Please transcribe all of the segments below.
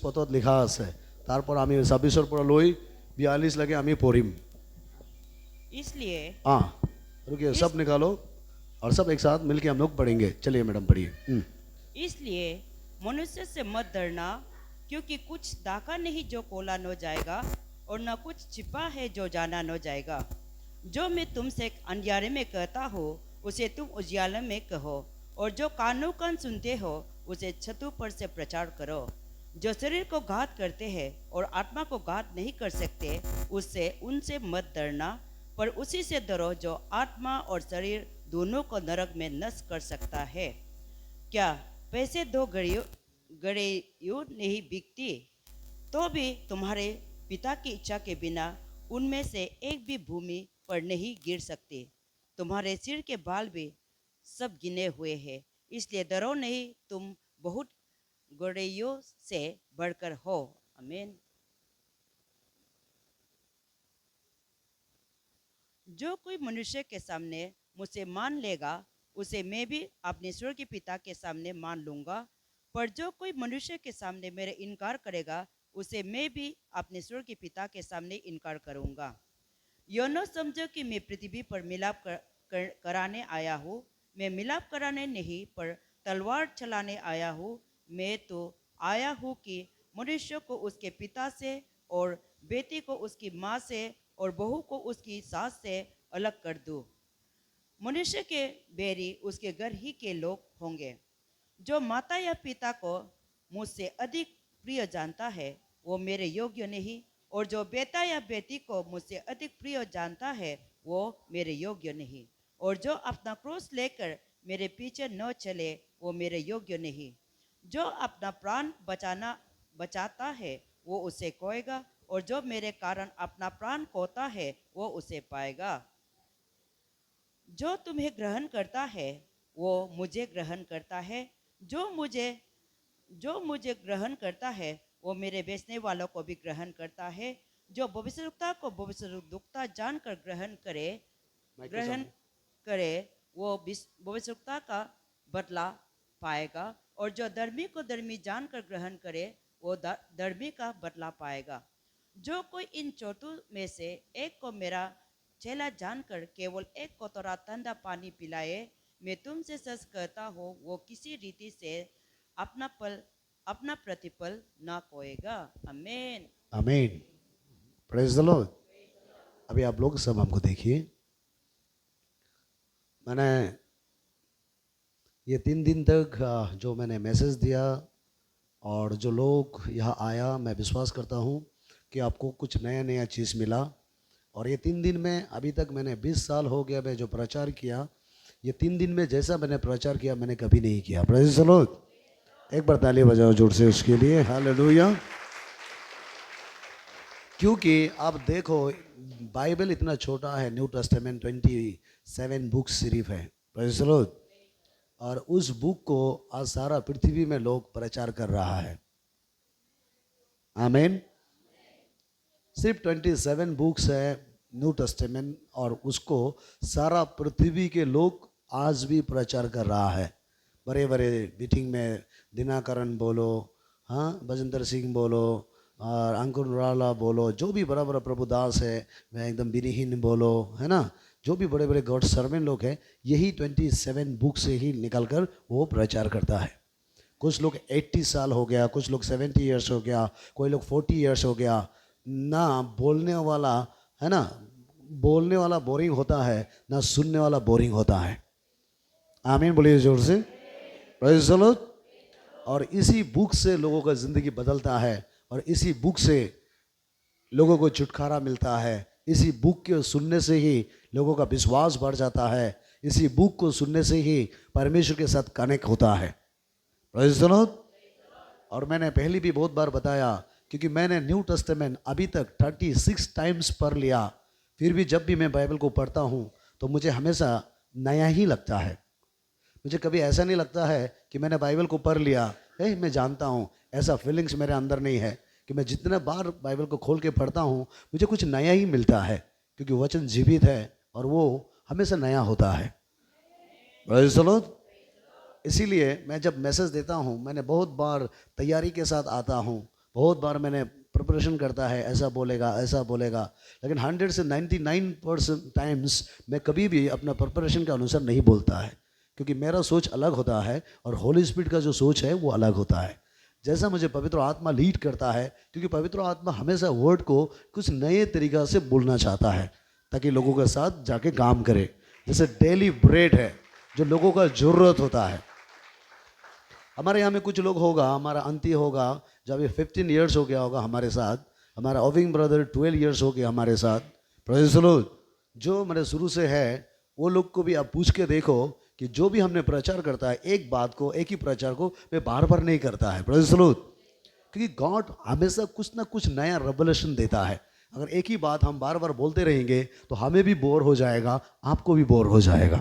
পথত লিখা আছে। তারপর আমি 26 পৰা লৈ 42 লাগে আমি পঢ়িম। इसलिए हाँ, रुकिए, इस सब निकालो और सब एक साथ मिलके हम लोग पढ़ेंगे। चलिए मैडम पढ़िए। इसलिए मनुष्य से मत डरना, क्योंकि कुछ दाखा नहीं जो खोला न जाएगा, और न कुछ छिपा है जो जाना न जाएगा। जो मैं तुमसे अंधियारे में कहता हूँ उसे तुम उजियाले में कहो, और जो कानों कान सुनते हो उसे छतों पर से प्रचार करो। जो शरीर को घात करते हैं और आत्मा को घात नहीं कर सकते, उससे उनसे मत डरना, पर उसी से डरो जो आत्मा और शरीर दोनों को नरक में नष्ट कर सकता है। क्या पैसे दो गड़ेयू नहीं बिकती? तो भी तुम्हारे पिता की इच्छा के बिना उनमें से एक भी भूमि पर नहीं गिर सकती। तुम्हारे सिर के बाल भी सब गिने हुए हैं, इसलिए डरो नहीं, तुम बहुत गड़ेयों से बढ़कर हो। आमीन। जो कोई मनुष्य के सामने मुझसे मान लेगा, उसे मैं भी अपने स्वर्गीय पिता के सामने मान लूंगा। पर जो कोई मनुष्य के सामने मेरे इनकार करेगा, उसे मैं भी अपने स्वर्गीय पिता के सामने इनकार करूंगा। यह न समझो कि मैं पृथ्वी पर मिलाप कराने आया हूँ। मैं मिलाप कराने नहीं, पर तलवार चलाने आया हूँ। मैं तो आया हूँ कि मनुष्य को उसके पिता से, और बेटी को उसकी माँ से, और बहू को उसकी सास से अलग कर दूँ। मनुष्य के बैरी उसके घर ही के लोग होंगे। जो माता या पिता को मुझसे अधिक प्रिय जानता है, वो मेरे योग्य नहीं, और जो बेटा या बेटी को मुझसे अधिक प्रिय जानता है, वो मेरे योग्य नहीं। और जो अपना क्रूस लेकर मेरे पीछे न चले, वो मेरे योग्य नहीं। जो अपना प्राण बचाता है, वो उसे खोएगा, और जो मेरे कारण अपना प्राण खोता है, वो उसे पाएगा। जो तुम्हें ग्रहण करता है, वो मुझे ग्रहण करता है। जो मुझे ग्रहण करता है, वो मेरे बेचने वालों को भी ग्रहण करता है। जो भविष्यवक्ता को भविष्यवक्ता जानकर ग्रहण करे, वो भविष्यवक्ता का बदला पाएगा। और जो धर्मी को धर्मी जानकर ग्रहण करे, वो धर्मी का बदला पाएगा। जो कोई इन चौथों में से एक को मेरा चेला जानकर केवल एक कटोरा ठंडा पानी पिलाए, मैं तुमसे सच कहता हूँ, वो किसी रीति से अपना प्रतिफल ना खोएगा। आमीन। आमीन। Praise the Lord. अभी आप लोग सब हमको देखिए। मैंने ये 3 दिन तक जो मैंने मैसेज दिया और जो लोग यहाँ आया, मैं विश्वास करता हूँ कि आपको कुछ नया नया चीज़ मिला। और ये 3 दिन में, अभी तक मैंने 20 साल हो गया मैं जो प्रचार किया, ये 3 दिन में जैसा मैंने प्रचार किया मैंने कभी नहीं किया। Praise the Lord. एक बार ताली बजाओ जोर से उसके लिए। हालेलुया। क्योंकि आप देखो, बाइबल इतना छोटा है, न्यू टेस्टामेंट 27 बुक्स सिर्फ है। Praise the Lord. और उस बुक को आज सारा पृथ्वी में लोग प्रचार कर रहा है। आमीन। सिर्फ 27 बुक्स है न्यू टेस्टामेंट, और उसको सारा पृथ्वी के लोग आज भी प्रचार कर रहा है। बड़े बड़े मीटिंग में दिनाकरण बोलो, हाँ, बजेंद्र सिंह बोलो, और अंकुर राला बोलो, जो भी बड़ा बड़ा प्रभुदास है, मैं एकदम विनिहीन बोलो, है ना, जो भी बड़े बड़े गॉड सर्वेंट लोग हैं, यही 27 बुक से ही निकल कर वो प्रचार करता है। कुछ लोग 80 साल हो गया, कुछ लोग 70 ईयर्स हो गया, कोई लोग 40 ईयर्स हो गया ना। बोलने वाला, है ना, बोलने वाला बोरिंग होता है ना, सुनने वाला बोरिंग होता है। आमीन बोलिए जोर से। Praise the Lord. और इसी बुक से लोगों का ज़िंदगी बदलता है, और इसी बुक से लोगों को छुटकारा मिलता है। इसी बुक के सुनने से ही लोगों का विश्वास बढ़ जाता है। इसी बुक को सुनने से ही परमेश्वर के साथ कनेक्ट होता है। Praise the Lord. और मैंने पहले भी बहुत बार बताया, क्योंकि मैंने न्यू टेस्टामेंट अभी तक 36 टाइम्स पढ़ लिया, फिर भी जब भी मैं बाइबल को पढ़ता हूँ तो मुझे हमेशा नया ही लगता है। मुझे कभी ऐसा नहीं लगता है कि मैंने बाइबल को पढ़ लिया, मैं जानता हूँ, ऐसा फीलिंग्स मेरे अंदर नहीं है। कि मैं जितने बार बाइबल को खोल के पढ़ता हूँ मुझे कुछ नया ही मिलता है, क्योंकि वचन जीवित है और वो हमेशा नया होता है। Praise the Lord. इसीलिए मैं जब मैसेज देता हूँ, मैंने बहुत बार तैयारी के साथ आता हूँ, बहुत बार मैंने प्रिपरेशन करता है, ऐसा बोलेगा, लेकिन 100 से 99% टाइम्स मैं कभी भी अपना प्रिपरेशन के अनुसार नहीं बोलता है, क्योंकि मेरा सोच अलग होता है और होली स्पिरिट का जो सोच है वो अलग होता है। जैसा मुझे पवित्र आत्मा लीड करता है, क्योंकि पवित्र आत्मा हमेशा वर्ड को कुछ नए तरीक़ा से बोलना चाहता है ताकि लोगों के साथ जाके काम करे। जैसे डेली ब्रेड है जो लोगों का ज़रूरत होता है। हमारे यहाँ में कुछ लोग होगा, हमारा आंटी होगा जब ये 15 इयर्स हो गया होगा हमारे साथ, हमारा ओविंग ब्रदर 12 इयर्स हो गया हमारे साथ, प्रेज़ द लॉर्ड। जो मेरे शुरू से है वो लोग को भी आप पूछ के देखो कि जो भी हमने प्रचार करता है, एक बात को, एक ही प्रचार को मैं बार बार नहीं करता है, प्रेज़ द लॉर्ड। क्योंकि गॉड हमेशा कुछ ना कुछ नया रेवलेशन देता है। अगर एक ही बात हम बार बार बोलते रहेंगे तो हमें भी बोर हो जाएगा, आपको भी बोर हो जाएगा।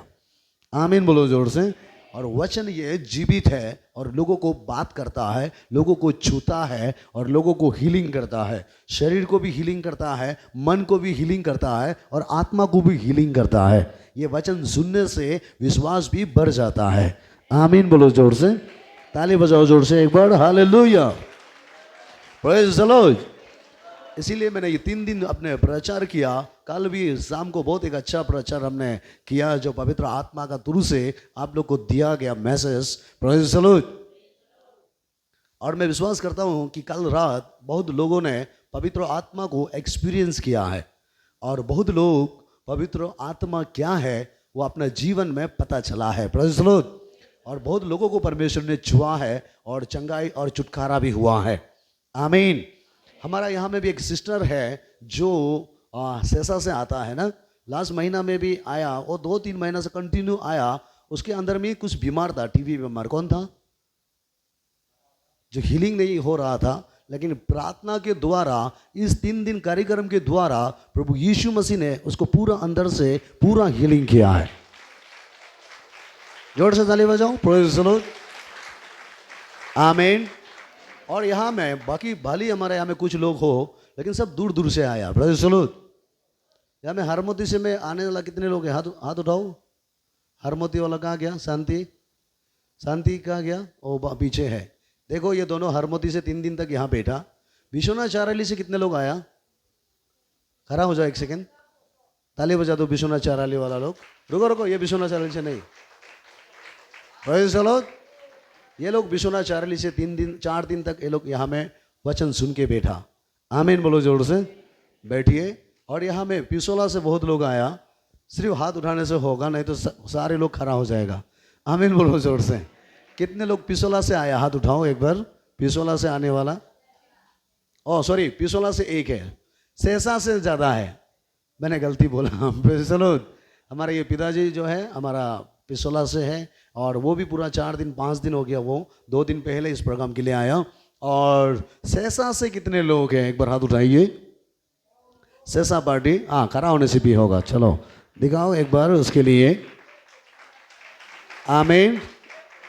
आमीन बोलो जोर से। और वचन ये जीवित है और लोगों को बात करता है, लोगों को छूता है और लोगों को हीलिंग करता है। शरीर को भी हीलिंग करता है, मन को भी हीलिंग करता है और आत्मा को भी हीलिंग करता है। ये वचन सुनने से विश्वास भी बढ़ जाता है। आमीन बोलो जोर से, ताली बजाओ जोर से एक बार, हालेलुया, प्रेज़ द लॉर्ड। इसीलिए मैंने ये 3 दिन अपने प्रचार किया। कल भी शाम को बहुत एक अच्छा प्रचार हमने किया जो पवित्र आत्मा का थ्रू से आप लोग को दिया गया मैसेज, प्रेज़ द लॉर्ड। और मैं विश्वास करता हूँ कि कल रात बहुत लोगों ने पवित्र आत्मा को एक्सपीरियंस किया है और बहुत लोग पवित्र आत्मा क्या है वो अपने जीवन में पता चला है, प्रेज़ द लॉर्ड। और बहुत लोगों को परमेश्वर ने छुआ है और चंगाई और छुटकारा भी हुआ है। आमीन। हमारा यहाँ में भी एक सिस्टर है जो सेसा से आता है ना, लास्ट महीना में भी आया, वो 2-3 महीना से कंटिन्यू आया। उसके अंदर में कुछ बीमार था, टीबी बीमार। कौन था? जो हीलिंग नहीं हो रहा था, लेकिन प्रार्थना के द्वारा, इस 3 दिन कार्यक्रम के द्वारा प्रभु यीशु मसीह ने उसको पूरा अंदर से पूरा हीलिंग किया है। जोर से ताली बजाओ, प्रेज़ द लॉर्ड, आमीन। और यहाँ में बाकी भली हमारे यहाँ में कुछ लोग हो, लेकिन सब दूर दूर से आया, प्रेज़ द लॉर्ड। यहाँ में हरमोती से में आने वाला कितने लोग हैं? हाथ उठाओ। हरमोती वाला कहाँ गया? शांति कहाँ गया? ओ पीछे है। देखो ये दोनों हरमोती से 3 दिन तक यहाँ बैठा। विश्वनाथ चाराली से कितने लोग आया? खड़ा हो जाओ एक सेकेंड, ताली बजा दो विश्वनाथ चाराली वाला लोग। रुको, ये विश्वनाथ चाराली से नहीं, प्रेज़ द लॉर्ड। ये लोग विश्वनाथ चाराली से 4 दिन तक ये लोग यहाँ में वचन सुन के बैठा। आमीन बोलो जोर से। बैठिए। और यहाँ में पिसोला से बहुत लोग आया। सिर्फ हाथ उठाने से होगा, नहीं तो सारे लोग खड़ा हो जाएगा। आमीन बोलो जोर से। कितने लोग पिसोला से आया? हाथ उठाओ एक बार। पिसोला से आने वाला, ओ सॉरी, पिसोला से एक है, सेसा से ज़्यादा है, मैंने गलती बोला। Praise the Lord. हमारे ये पिताजी जो है हमारा पिसोला से है और वो भी पूरा 4 दिन 5 दिन हो गया, वो 2 दिन पहले इस प्रोग्राम के लिए आया। और सेसा से कितने लोग हैं? एक बार हाथ उठाइए। सेसा पार्टी, हाँ, खड़ा होने से भी होगा। चलो दिखाओ एक बार उसके लिए। आमीन।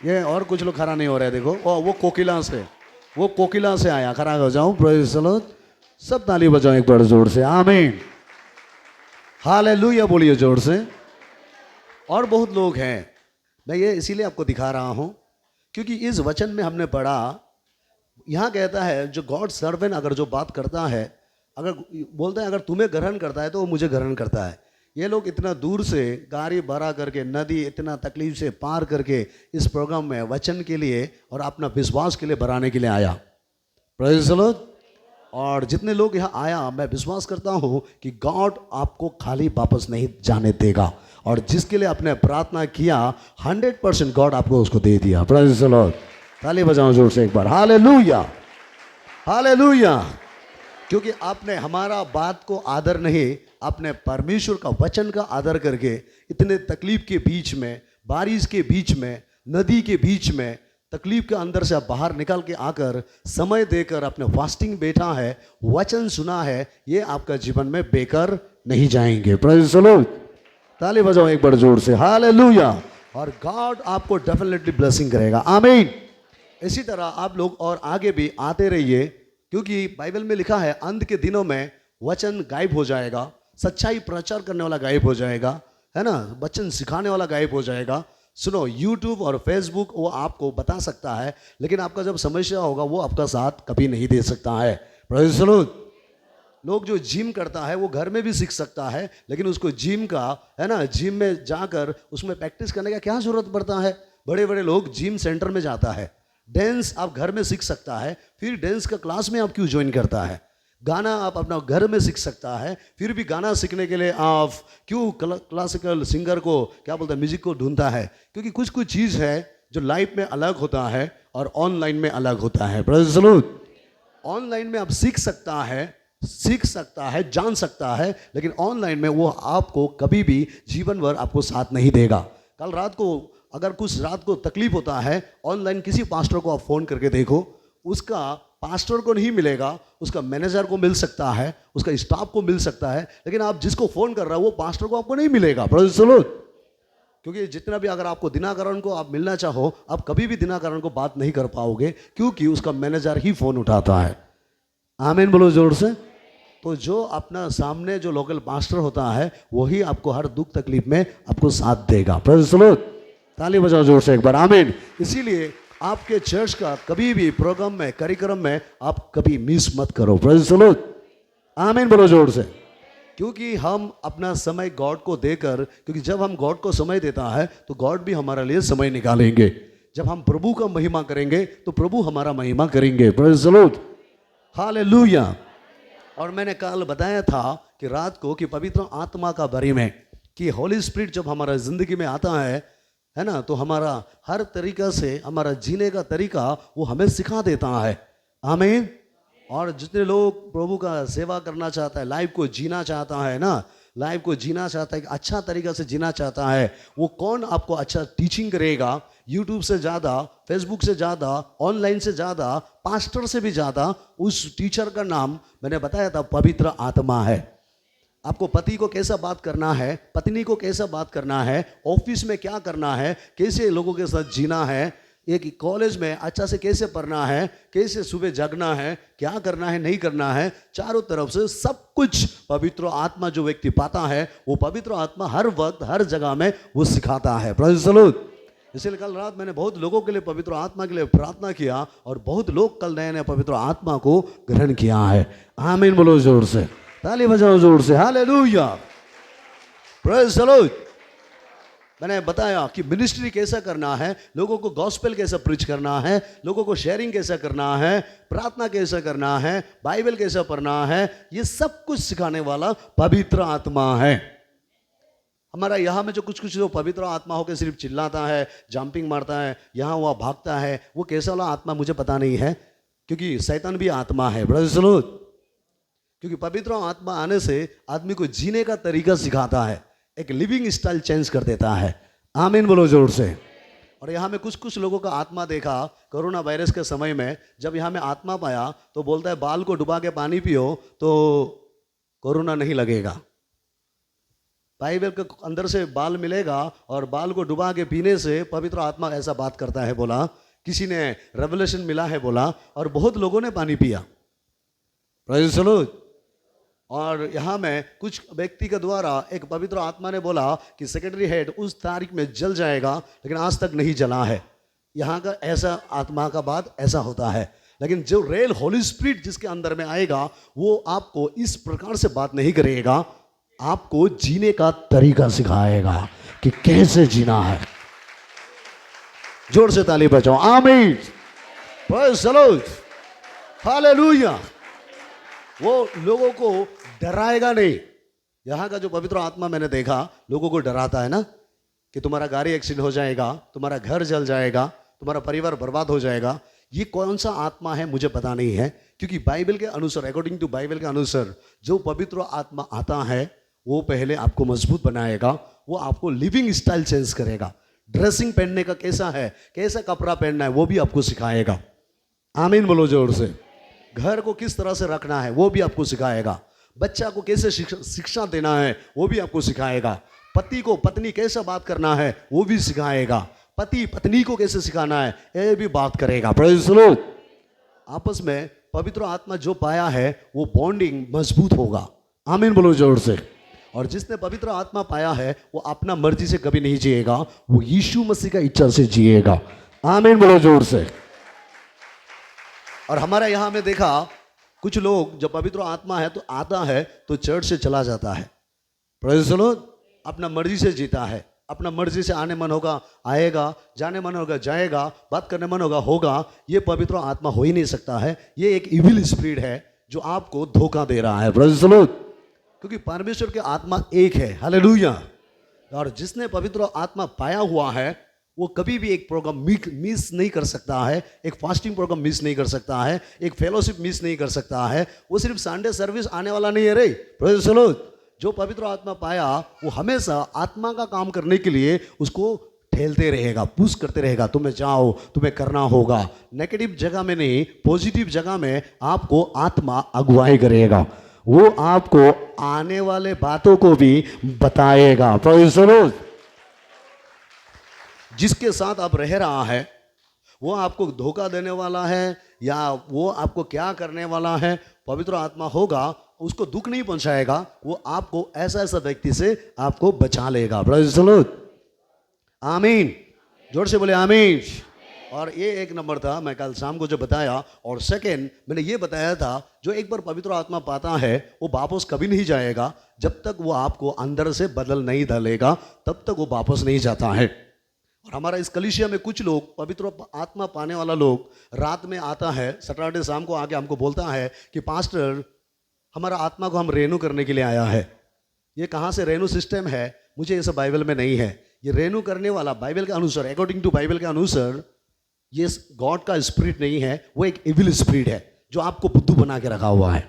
ये और कुछ लोग खड़ा नहीं हो रहे, देखो। वो कोकिला से आया, खड़ा हो जाओ, प्रेज़ द लॉर्ड। सब ताली बजाओ एक बार जोर से, आमीन, हालेलुया बोलिए जोर से। और बहुत लोग हैं। मैं ये इसीलिए आपको दिखा रहा हूँ क्योंकि इस वचन में हमने पढ़ा, यहाँ कहता है जो गॉड सर्वेंट अगर जो बात करता है, अगर बोलता है अगर तुम्हें ग्रहण करता है तो वो मुझे ग्रहण करता है। ये लोग इतना दूर से गाड़ी भरा करके, नदी इतना तकलीफ से पार करके इस प्रोग्राम में वचन के लिए और अपना विश्वास के लिए बढ़ाने के लिए आया, प्रेज़ द लॉर्ड। और जितने लोग यहाँ आया, मैं विश्वास करता हूँ कि गॉड आपको खाली वापस नहीं जाने देगा। और जिसके लिए आपने प्रार्थना किया 100% गॉड आपको उसको दे दिया, प्रेज़ द लॉर्ड। ताली बजाओ जोर से एक बार, हालेलुया, हालेलुया। क्योंकि आपने हमारा बात को आदर नहीं, आपने परमेश्वर का वचन का आदर करके इतने तकलीफ के बीच में, बारिश के बीच में, नदी के बीच में, तकलीफ के अंदर से आप बाहर निकल के आकर समय देकर आपने फास्टिंग बैठा है, वचन सुना है, ये आपका जीवन में बेकार नहीं जाएंगे, प्रेज़ द लॉर्ड। ताली बजाओ एक बार जोर से, हालेलुया। और गॉड आपको डेफिनेटली ब्लेसिंग करेगा, आमीन। इसी तरह आप लोग और आगे भी आते रहिए, क्योंकि बाइबल में लिखा है अंत के दिनों में वचन गायब हो जाएगा, सच्चाई प्रचार करने वाला गायब हो जाएगा, है ना, वचन सिखाने वाला गायब हो जाएगा। सुनो, यूट्यूब और फेसबुक वो आपको बता सकता है, लेकिन आपका जब समस्या होगा वो आपका साथ कभी नहीं दे सकता है। Praise the Lord. लोग जो जिम करता है वो घर में भी सीख सकता है, लेकिन उसको जिम का है ना, जिम में जाकर उसमें प्रैक्टिस करने का क्या जरूरत पड़ता है। बड़े बड़े लोग जिम सेंटर में जाता है। डांस आप घर में सीख सकता है, फिर डांस का क्लास में आप क्यों ज्वाइन करता है। गाना आप अपना घर में सीख सकता है, फिर भी गाना सीखने के लिए आप क्यों क्लासिकल सिंगर को क्या बोलते हैं, म्यूजिक को ढूंढता है। क्योंकि कुछ कुछ चीज़ है जो लाइफ में अलग होता है और ऑनलाइन में अलग होता है। Praise the Lord. ऑनलाइन में आप सीख सकता है, जान सकता है, लेकिन ऑनलाइन में वो आपको कभी भी जीवन भर आपको साथ नहीं देगा। कल रात को अगर कुछ रात को तकलीफ होता है, ऑनलाइन किसी पास्टर को आप फ़ोन करके देखो, उसका पास्टर को नहीं मिलेगा, उसका मैनेजर को मिल सकता है, उसका स्टाफ को मिल सकता है, लेकिन आप जिसको फ़ोन कर रहा है वो पास्टर को आपको नहीं मिलेगा। Praise the Lord. क्योंकि जितना भी अगर आपको दिनाकरण को आप मिलना चाहो, आप कभी भी दिनाकरण को बात नहीं कर पाओगे, क्योंकि उसका मैनेजर ही फ़ोन उठाता है। आमीन बोलो जोर से। तो जो अपना सामने जो लोकल पास्टर होता है वही आपको हर दुख तकलीफ में आपको साथ देगा। Praise the Lord. ताली बजाओ जोर से एक बार, आमीन। इसीलिए आपके चर्च का कभी भी प्रोग्राम में, कार्यक्रम में आप कभी मिस मत करो। Praise the Lord. आमीन बोलो जोर से। क्योंकि हम अपना समय गॉड को देकर, क्योंकि जब हम गॉड को समय देता है तो गॉड भी हमारे लिए समय निकालेंगे। जब हम प्रभु का महिमा करेंगे तो प्रभु हमारा महिमा करेंगे। Praise the Lord. हालेलुया। और मैंने कल बताया था कि रात को कि पवित्र आत्मा का बारे में, कि होली स्पिरिट जब हमारा ज़िंदगी में आता है ना, तो हमारा हर तरीका से हमारा जीने का तरीका वो हमें सिखा देता है। आमीन। और जितने लोग प्रभु का सेवा करना चाहता है, लाइफ को जीना चाहता है ना, लाइफ को जीना चाहता है, अच्छा तरीका से जीना चाहता है, वो कौन आपको अच्छा टीचिंग करेगा। यूट्यूब से ज़्यादा, फेसबुक से ज़्यादा, ऑनलाइन से ज़्यादा, पास्टर से भी ज़्यादा उस टीचर का नाम मैंने बताया था, पवित्र आत्मा है। आपको पति को कैसा बात करना है, पत्नी को कैसा बात करना है, ऑफिस में क्या करना है, कैसे लोगों के साथ जीना है, एक कॉलेज में अच्छा से कैसे पढ़ना है, कैसे सुबह जगना है, क्या करना है नहीं करना है, चारों तरफ से सब कुछ पवित्र आत्मा जो व्यक्ति पाता है, वो पवित्र आत्मा हर वक्त हर जगह में वो सिखाता है। Praise the Lord. इसलिए कल रात मैंने बहुत लोगों के लिए पवित्र आत्मा के लिए प्रार्थना किया और बहुत लोग कल नए नए पवित्र आत्मा को ग्रहण किया है। आमीन बोलो जोर से, ताली बजाओ जोर से। हालेलुया। Praise the Lord. मैंने बताया कि मिनिस्ट्री कैसा करना है, लोगों को गॉस्पेल कैसा प्रीच करना है, लोगों को शेयरिंग कैसा करना है, प्रार्थना कैसा करना है, बाइबल कैसा पढ़ना है, ये सब कुछ सिखाने वाला पवित्र आत्मा है। हमारा यहाँ में जो कुछ कुछ जो पवित्र आत्मा होकर सिर्फ चिल्लाता है, जंपिंग मारता है, यहाँ वहाँ भागता है, वो कैसा वाला आत्मा मुझे पता नहीं है, क्योंकि शैतान भी आत्मा है। Praise the Lord. क्योंकि पवित्र आत्मा आने से आदमी को जीने का तरीका सिखाता है, एक लिविंग स्टाइल चेंज कर देता है। आमीन बोलो जोर से। और यहाँ में कुछ कुछ लोगों का आत्मा देखा कोरोना वायरस के समय में, जब यहाँ में आत्मा पाया तो बोलता है बाल को डुबा के पानी पियो तो कोरोना नहीं लगेगा। बाइबल के अंदर से बाल मिलेगा और बाल को डुबा के पीने से पवित्र आत्मा ऐसा बात करता है बोला। किसी ने रेवलेशन मिला है बोला, और बहुत लोगों ने पानी पिया। Praise the Lord. और यहाँ में कुछ व्यक्ति के द्वारा एक पवित्र आत्मा ने बोला कि सेक्रेटरी हेड उस तारीख में जल जाएगा, लेकिन आज तक नहीं जला है। यहाँ का ऐसा आत्मा का बात ऐसा होता है, लेकिन जो रियल होली स्पिरिट जिसके अंदर में आएगा वो आपको इस प्रकार से बात नहीं करेगा, आपको जीने का तरीका सिखाएगा कि कैसे जीना है। जोर से ताली बजाओ। आमीन। Praise the Lord. हालेलुया। वो लोगों को डराएगा नहीं। यहाँ का जो पवित्र आत्मा मैंने देखा लोगों को डराता है ना, कि तुम्हारा गाड़ी एक्सीडेंट हो जाएगा, तुम्हारा घर जल जाएगा, तुम्हारा परिवार बर्बाद हो जाएगा। ये कौन सा आत्मा है मुझे पता नहीं है, क्योंकि बाइबल के अनुसार, अकॉर्डिंग टू बाइबल के अनुसार, जो पवित्र आत्मा आता है वो पहले आपको मजबूत बनाएगा, वो आपको लिविंग स्टाइल चेंज करेगा। ड्रेसिंग पहनने का कैसा है, कैसा कपड़ा पहनना है वो भी आपको सिखाएगा। आमीन बोलो जोर से। घर को किस तरह से रखना है वो भी आपको सिखाएगा। बच्चा को कैसे शिक्षा देना है वो भी आपको सिखाएगा। पति को पत्नी कैसा बात करना है वो भी सिखाएगा। पति पत्नी को कैसे सिखाना है ये भी बात करेगा। Praise the Lord. आपस में पवित्र आत्मा जो पाया है वो बॉन्डिंग मजबूत होगा। आमीन बोलो जोर से। और जिसने पवित्र आत्मा पाया है वो अपना मर्जी से कभी नहीं जिएगा, वो यीशु मसीह का इच्छा से जिएगा। आमीन बोलो जोर से। और हमारे यहाँ में देखा कुछ लोग जब पवित्र आत्मा है तो आता है तो चर्च से चला जाता है, प्रेज़ द लॉर्ड, अपना मर्जी से जीता है, अपना मर्जी से आने मन होगा आएगा, जाने मन होगा जाएगा, बात करने मन होगा होगा। ये पवित्र आत्मा हो ही नहीं सकता है। ये एक इविल स्पिरिट है जो आपको धोखा दे रहा है, प्रेज़ द लॉर्ड, क्योंकि परमेश्वर की आत्मा एक है। हालेलुया। और जिसने पवित्र आत्मा पाया हुआ है वो कभी भी एक प्रोग्राम मिस नहीं कर सकता है, एक फास्टिंग प्रोग्राम मिस नहीं कर सकता है, एक फेलोशिप मिस नहीं कर सकता है। वो सिर्फ संडे सर्विस आने वाला नहीं है रे, प्रेज़ द लॉर्ड। जो पवित्र आत्मा पाया वो हमेशा आत्मा का काम करने के लिए उसको ठेलते रहेगा, पुश करते रहेगा, तुम्हें जाओ, तुम्हें करना होगा। नेगेटिव जगह में नहीं, पॉजिटिव जगह में आपको आत्मा अगुवाई करेगा। वो आपको आने वाले बातों को भी बताएगा, प्रेज़ द लॉर्ड। जिसके साथ आप रह रहा है वो आपको धोखा देने वाला है या वो आपको क्या करने वाला है, पवित्र आत्मा होगा उसको दुख नहीं पहुंचाएगा, वो आपको ऐसा ऐसा व्यक्ति से आपको बचा लेगा, प्रेज़ द लॉर्ड। आमीन, जोर से बोले आमीन। और ये एक नंबर था, मैं कल शाम को जो बताया। और सेकंड मैंने ये बताया था, जो एक बार पवित्र आत्मा पाता है वो वापस कभी नहीं जाएगा, जब तक वो आपको अंदर से बदल नहीं डालेगा तब तक वो वापस नहीं जाता है। और हमारा इस कलीसिया में कुछ लोग पवित्र आत्मा पाने वाला लोग रात में आता है, सैटरडे शाम को आके हमको बोलता है कि पास्टर हमारा आत्मा को हम रेनू करने के लिए आया है। ये कहाँ से रेनू सिस्टम है, मुझे ये सब बाइबल में नहीं है। ये रेनू करने वाला बाइबल के अनुसार, अकॉर्डिंग टू बाइबल के अनुसार, ये गॉड का स्पिरिट नहीं है, वो एक इविल स्पिरिट है जो आपको बुद्धू बना के रखा हुआ है।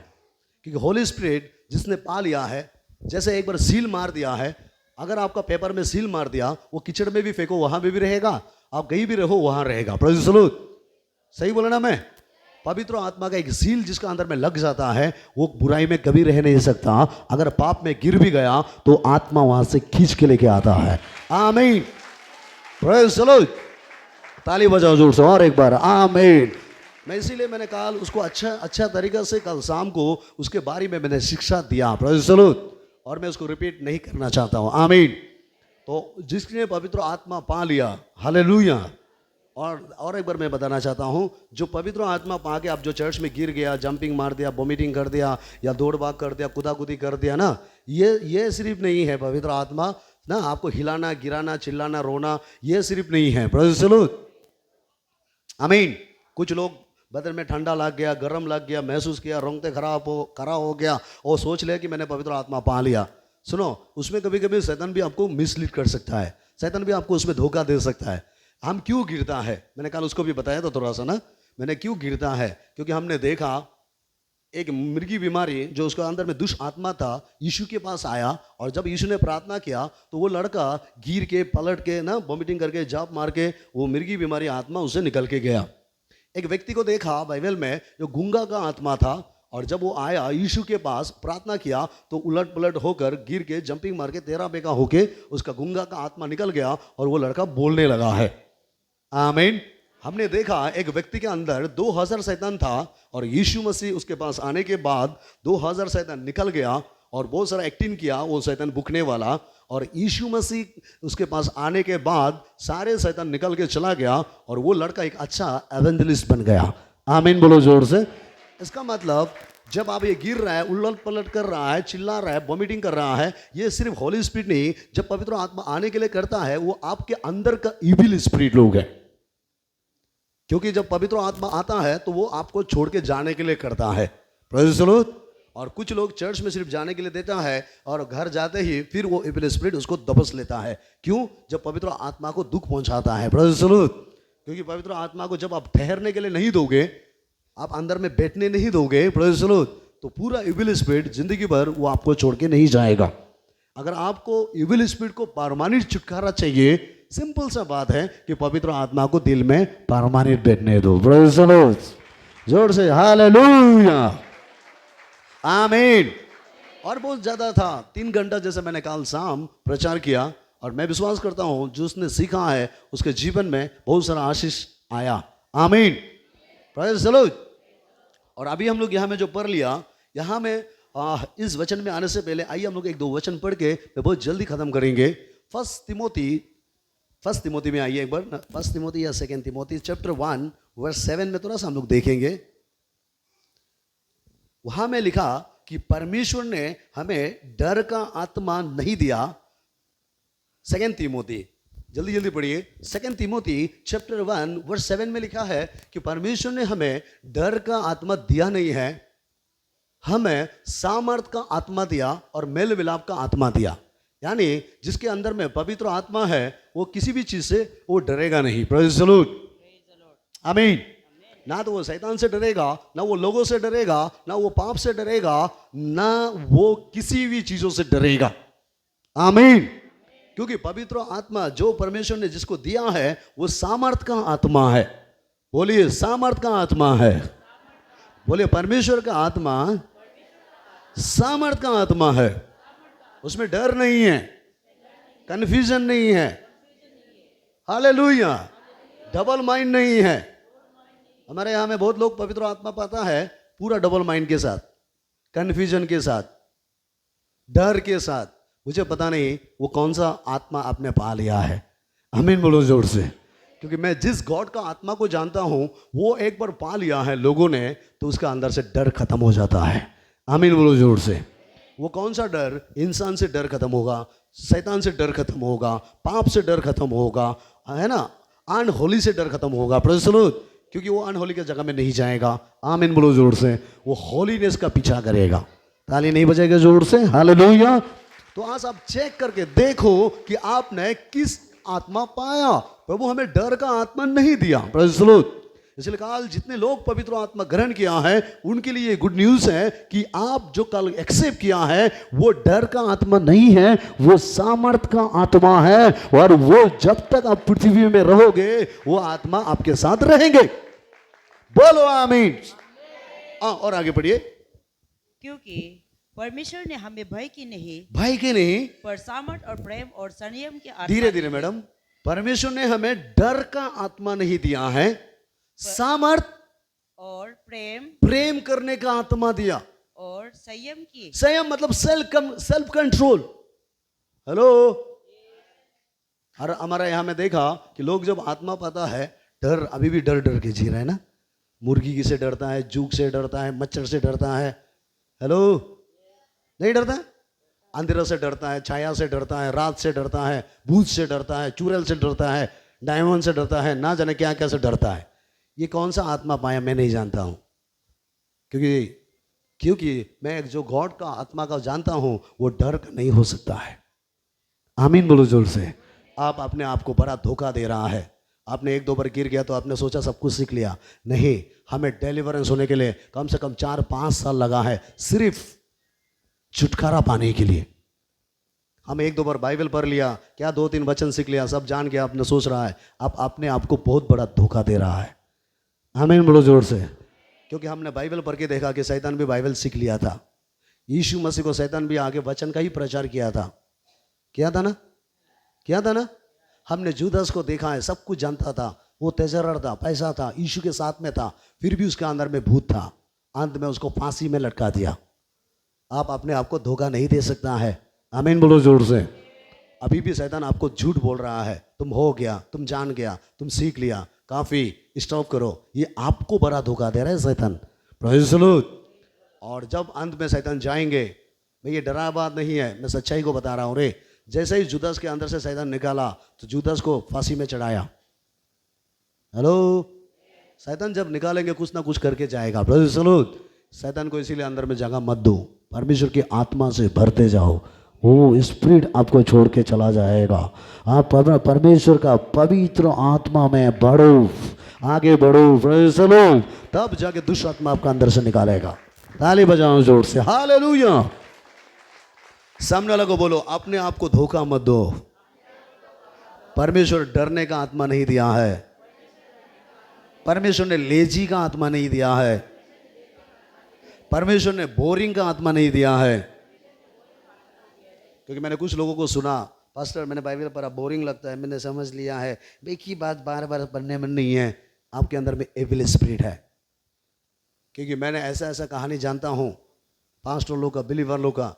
क्योंकि होली स्पिरिट जिसने पा लिया है, जैसे एक बार सील मार दिया है, अगर आपका पेपर में सील मार दिया, वो किचड़ में भी फेंको वहां पे भी रहेगा, आप कहीं भी रहो वहां रहेगा, प्रेज़ द लॉर्ड। सही बोला ना मैं? पवित्र आत्मा का एक सील जिसका अंदर में लग जाता है वो बुराई में कभी रह नहीं सकता। अगर पाप में गिर भी गया तो आत्मा वहां से खींच के लेके आता है। आमीन, प्रेज़ द लॉर्ड। ताली बजाओ जोर से और एक बार, आमीन। मैं इसीलिए मैंने कल उसको अच्छा तरीका से कल शाम को उसके बारे में मैंने शिक्षा दिया, प्रेज़ द लॉर्ड, और मैं उसको रिपीट नहीं करना चाहता हूँ। आमीन। तो जिसने पवित्र आत्मा पा लिया, हालेलुया। और एक बार मैं बताना चाहता हूँ, जो पवित्र आत्मा पा के आप जो चर्च में गिर गया, जंपिंग मार दिया, वॉमिटिंग कर दिया या दौड़ भाग कर दिया, कुदाकुदी कर दिया ना, ये सिर्फ नहीं है पवित्र आत्मा ना। आपको हिलाना, गिराना, चिल्लाना, रोना, ये सिर्फ नहीं है, प्रेज़ द लॉर्ड। आमीन। कुछ लोग बदन में ठंडा लग गया, गर्म लग गया, महसूस किया, रोंगटे खड़ा हो गया और सोच लिया कि मैंने पवित्र आत्मा पा लिया। सुनो, उसमें कभी कभी शैतान भी आपको मिसलीड कर सकता है, शैतान भी आपको उसमें धोखा दे सकता है। हम क्यों गिरता है, मैंने कल उसको भी बताया था थोड़ा सा ना, मैंने क्यों गिरता है, क्योंकि हमने देखा एक मृगी बीमारी जो उसके अंदर में दुष्ट आत्मा था, यीशु के पास आया और जब यीशु ने प्रार्थना किया तो वो लड़का गिर के, पलट के ना, वॉमिटिंग करके, जाप मार के, वो मृगी बीमारी आत्मा उसे निकल के गया। एक व्यक्ति को देखा बाइबल में जो गूंगा का आत्मा था, और जब वो आया यीशु के पास प्रार्थना किया तो उलट पलट होकर गिर के, जंपिंग मार के, तेरा बेका होके उसका गूंगा का आत्मा निकल गया और वो लड़का बोलने लगा है। आमीन। हमने देखा एक व्यक्ति के अंदर 2000 शैतान था और यीशु मसीह उसके पास आने के बाद 2000 शैतान निकल गया और बहुत सारा एक्टिंग किया वो शैतान भुकने वाला, और यीशु मसीह उसके पास आने के बाद सारे शैतान निकल के चला गया और वो लड़का एक अच्छा एवेंजलिस्ट बन गया। आमीन बोलो जोर से। इसका मतलब जब आप ये गिर रहा है, उलट पलट कर रहा है, चिल्ला रहा है, वॉमिटिंग कर रहा है, ये सिर्फ होली स्पिरिट नहीं, जब पवित्र आत्मा आने के लिए करता है वो आपके अंदर का इविल स्पिरिट लोग है। क्योंकि जब पवित्र आत्मा आता है तो वो आपको छोड़ के जाने के लिए करता है, प्रेज़ द लॉर्ड। और कुछ लोग चर्च में सिर्फ जाने के लिए देता है और घर जाते ही फिर वो इविल स्पिरिट उसको दबस लेता है। क्यों? जब पवित्र आत्मा को दुख पहुंचाता है, प्रेज़ द लॉर्ड। क्योंकि पवित्र आत्मा को जब आप ठहरने के लिए नहीं दोगे, आप अंदर में बैठने नहीं दोगे, प्रेज़ द लॉर्ड, तो पूरा इविल स्पिरिट जिंदगी भर वो आपको छोड़ के नहीं जाएगा। अगर आपको इविल स्पिरिट को परमानेंट छुटकारा चाहिए, सिंपल सा बात है कि पवित्र आत्मा को दिल में परमानेंट बैठने दो, प्रेज़ द लॉर्ड। जोर से हालेलुया, आमीन। और बहुत ज़्यादा था, 3 घंटा जैसे मैंने कल शाम प्रचार किया, और मैं विश्वास करता हूँ जो उसने सीखा है उसके जीवन में बहुत सारा आशीष आया। आमीन, प्रेज़ द लॉर्ड। और अभी हम लोग यहाँ में जो पढ़ लिया, यहाँ में इस वचन में आने से पहले आइए हम लोग एक दो वचन पढ़ के मैं बहुत जल्दी खत्म करेंगे। फर्स्ट तिमोथी में आइए एक बार। फर्स्ट तिमोथी या सेकंड तिमोथी चैप्टर 1 वर्स 7 में थोड़ा सा हम लोग देखेंगे। वहां में लिखा कि परमेश्वर ने हमें डर का आत्मा नहीं दिया। सेकंड तिमोथी, जल्दी जल्दी पढ़िए। सेकंड तिमोथी चैप्टर 1 वर्स 7 में लिखा है कि परमेश्वर ने हमें डर का आत्मा दिया नहीं है, हमें सामर्थ का आत्मा दिया और मेल मिलाप का आत्मा दिया। यानी जिसके अंदर में पवित्र आत्मा है वो किसी भी चीज से वो डरेगा नहीं। प्रेज़ द लॉर्ड, आमीन। ना तो वो शैतान से डरेगा, ना वो लोगों से डरेगा, ना वो पाप से डरेगा, ना वो किसी भी चीजों से डरेगा। आमीन। क्योंकि पवित्र आत्मा जो परमेश्वर ने जिसको दिया है वो सामर्थ का आत्मा है। बोलिए सामर्थ का आत्मा है। बोलिए परमेश्वर का आत्मा सामर्थ का आत्मा है। उसमें डर नहीं है, कन्फ्यूजन नहीं है, हालेलुया, डबल माइंड नहीं है। हमारे यहाँ में बहुत लोग पवित्र आत्मा पाता है पूरा डबल माइंड के साथ, कन्फ्यूजन के साथ, डर के साथ। मुझे पता नहीं वो कौन सा आत्मा आपने पा लिया है। आमीन बोलो जोर से। क्योंकि मैं जिस गॉड का आत्मा को जानता हूं वो एक बार पा लिया है लोगों ने तो उसका अंदर से डर खत्म हो जाता है। आमीन बोलो जोर से। वो कौन सा डर? इंसान से डर खत्म होगा, शैतान से डर खत्म होगा, पाप से डर खत्म होगा, है ना, अनहोली से डर खत्म होगा। Praise the Lord. क्योंकि वो अनहोली की जगह में नहीं जाएगा। आमीन बोलो जोर से। वो होलीनेस का पीछा करेगा। ताली नहीं बजेगा जोर से, हालेलुया। तो आज आप चेक करके देखो कि आपने किस आत्मा पाया। प्रभु हमें डर का आत्मा नहीं दिया। Praise the Lord. इसलिए कल जितने लोग पवित्र आत्मा ग्रहण किया है उनके लिए गुड न्यूज है कि आप जो कल एक्सेप्ट किया है वो डर का आत्मा नहीं है, वो सामर्थ का आत्मा है। और वो जब तक आप पृथ्वी में रहोगे वो आत्मा आपके साथ रहेंगे। बोलो आमीन। और आगे पढ़िए। क्योंकि परमेश्वर ने हमें भय की नहीं पर सामर्थ और प्रेम और संयम की आत्मा धीरे दी धीरे है। मैडम, परमेश्वर ने हमें डर का आत्मा नहीं दिया है, सामर्थ और प्रेम करने का आत्मा दिया और संयम मतलब सेल्फ कंट्रोल। हेलो। और हमारा यहां में देखा कि लोग जब आत्मा पाता है डर, अभी भी डर डर के जी रहे हैं ना। मुर्गी से डरता है, जूक से डरता है, मच्छर से डरता है। हेलो, नहीं डरता? अंधेरा से डरता है, छाया से डरता है, रात से डरता है, भूत से डरता है, चुड़ैल से डरता है, डायमंड से डरता है, ना जाने क्या क्या से डरता है। ये कौन सा आत्मा पाया मैं नहीं जानता हूं। क्योंकि मैं जो गॉड का आत्मा का जानता हूं वो डर का नहीं हो सकता है। आमीन बोलो जोर से। आप अपने आप को बड़ा धोखा दे रहा है। आपने एक दो बार गिर गया तो आपने सोचा सब कुछ सीख लिया। नहीं, हमें डिलीवरेंस होने के लिए कम से कम 4-5 साल लगा है सिर्फ छुटकारा पाने के लिए। हम एक दो बार बाइबल पढ़ लिया, क्या 2-3 वचन सीख लिया, सब जान के आपने सोच रहा है आप अपने आप को बहुत बड़ा धोखा दे रहा है। आमीन बोलो जोर से। क्योंकि हमने बाइबल पढ़ के देखा कि शैतान भी बाइबल सीख लिया था। यीशु मसीह को शैतान भी आगे वचन का ही प्रचार किया था ना। हमने जुदास को देखा है, सब कुछ जानता था, वो तेजरर था, पैसा था, यीशु के साथ में था, फिर भी उसके अंदर में भूत था। अंत में उसको फांसी में लटका दिया। आप अपने आप को धोखा नहीं दे सकता है। आमीन बोलो जोर से। अभी भी शैतान आपको झूठ बोल रहा है, तुम हो गया, तुम जान गया, तुम सीख लिया, काफी, स्टॉप करो। ये आपको बड़ा धोखा दे रहा है शैतान। Praise the Lord. और जब अंत में शैतान जाएंगे, मैं ये डरा बात नहीं है, मैं सच्चाई को बता रहा हूं रे। जैसे ही जुदास के अंदर से शैतान निकाला तो जुदास को फांसी में चढ़ाया। हेलो। शैतान जब निकालेंगे कुछ ना कुछ करके जाएगा। Praise the Lord. शैतान को इसीलिए अंदर में जगह मत दो, परमेश्वर की आत्मा से भरते जाओ, वो स्पिरिट आपको छोड़ के चला जाएगा। आप परमेश्वर का पवित्र आत्मा में बढ़ो, आगे बढ़ो। Praise the Lord. तब जाके दुष्ट आत्मा आपका अंदर से निकालेगा। ताली बजाओ जोर से, हालेलुया। सामने वाला को बोलो अपने आप को धोखा मत दो। परमेश्वर डरने का आत्मा नहीं दिया है, परमेश्वर ने लेजी का आत्मा नहीं दिया है, परमेश्वर ने बोरिंग का आत्मा नहीं दिया है। क्योंकि मैंने कुछ लोगों को सुना, पास्टर मैंने बाइबल पढ़ा, बोरिंग लगता है, मैंने समझ लिया है, एक ही बात बार बार पढ़ने में नहीं है। आपके अंदर में एविल स्पिरिट है। क्योंकि मैंने ऐसा ऐसा कहानी जानता हूँ पास्टर लोग का, बिलीवर लोग का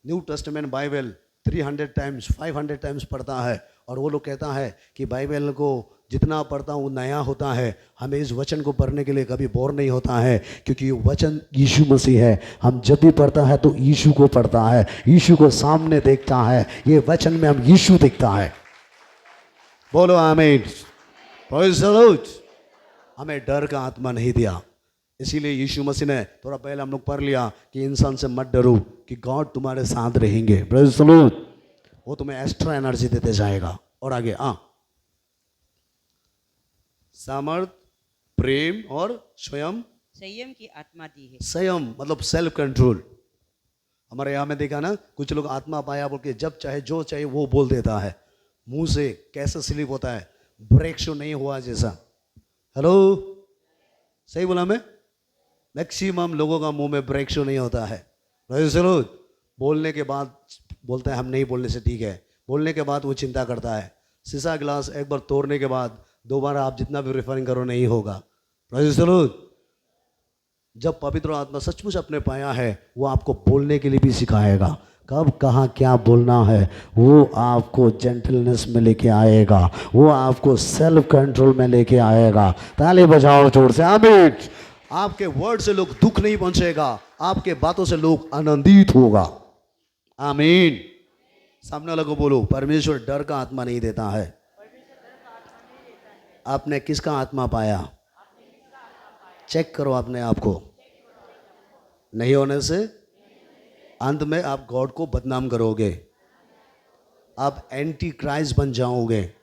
new testament Bible 300 times 500 times पढ़ता है, और वो लोग कहता है कि बाइबल को जितना पढ़ता हूँ नया होता है। हमें इस वचन को पढ़ने के लिए कभी बोर नहीं होता है, क्योंकि ये वचन यीशु मसीह है। हम जब भी पढ़ता है तो यीशु को पढ़ता है, यीशु को सामने देखता है। ये वचन में हम यीशु दिखता है। बोलो आमीन। Praise the Lord. हमें डर का आत्मा नहीं दिया, इसीलिए यीशु मसीह ने थोड़ा पहले हम लोग पढ़ लिया कि इंसान से मत डरो, कि गॉड तुम्हारे साथ रहेंगे। Praise the Lord. वो तुम्हें एक्स्ट्रा एनर्जी देते जाएगा। और आगे सामर्थ, प्रेम और स्वयं संयम की आत्मा दी है। संयम मतलब सेल्फ कंट्रोल। हमारे यहाँ में देखा ना, कुछ लोग आत्मा पाया बोल के जब चाहे जो चाहे वो बोल देता है, मुंह से कैसे स्लिप होता है, ब्रेक शो नहीं हुआ जैसा। हेलो, सही बोला मैं? मैक्सिमम लोगों का मुंह में ब्रेक शो नहीं होता है। चलो, बोलने के बाद बोलता है हम नहीं बोलने से ठीक है, बोलने के बाद वो चिंता करता है। शीशा गिलास एक बार तोड़ने के बाद दोबारा आप जितना भी रिफरिंग करो नहीं होगा। चलो, जब पवित्र आत्मा सचमुच अपने पाया है, वो आपको बोलने के लिए भी सिखाएगा, कब कहाँ क्या बोलना है। वो आपको जेंटलनेस में लेके आएगा, वो आपको सेल्फ कंट्रोल में लेके आएगा। ताली बजाओ जोर से आमीन। आपके वर्ड से लोग दुख नहीं पहुंचेगा, आपके बातों से लोग आनंदित होगा। आमीन। सामने वाले को बोलो, परमेश्वर डर का आत्मा नहीं देता है। आपने किसका आत्मा पाया? चेक करो अपने आप को। नहीं होने से अंत में आप गॉड को बदनाम करोगे, आप एंटी क्राइस्ट बन जाओगे।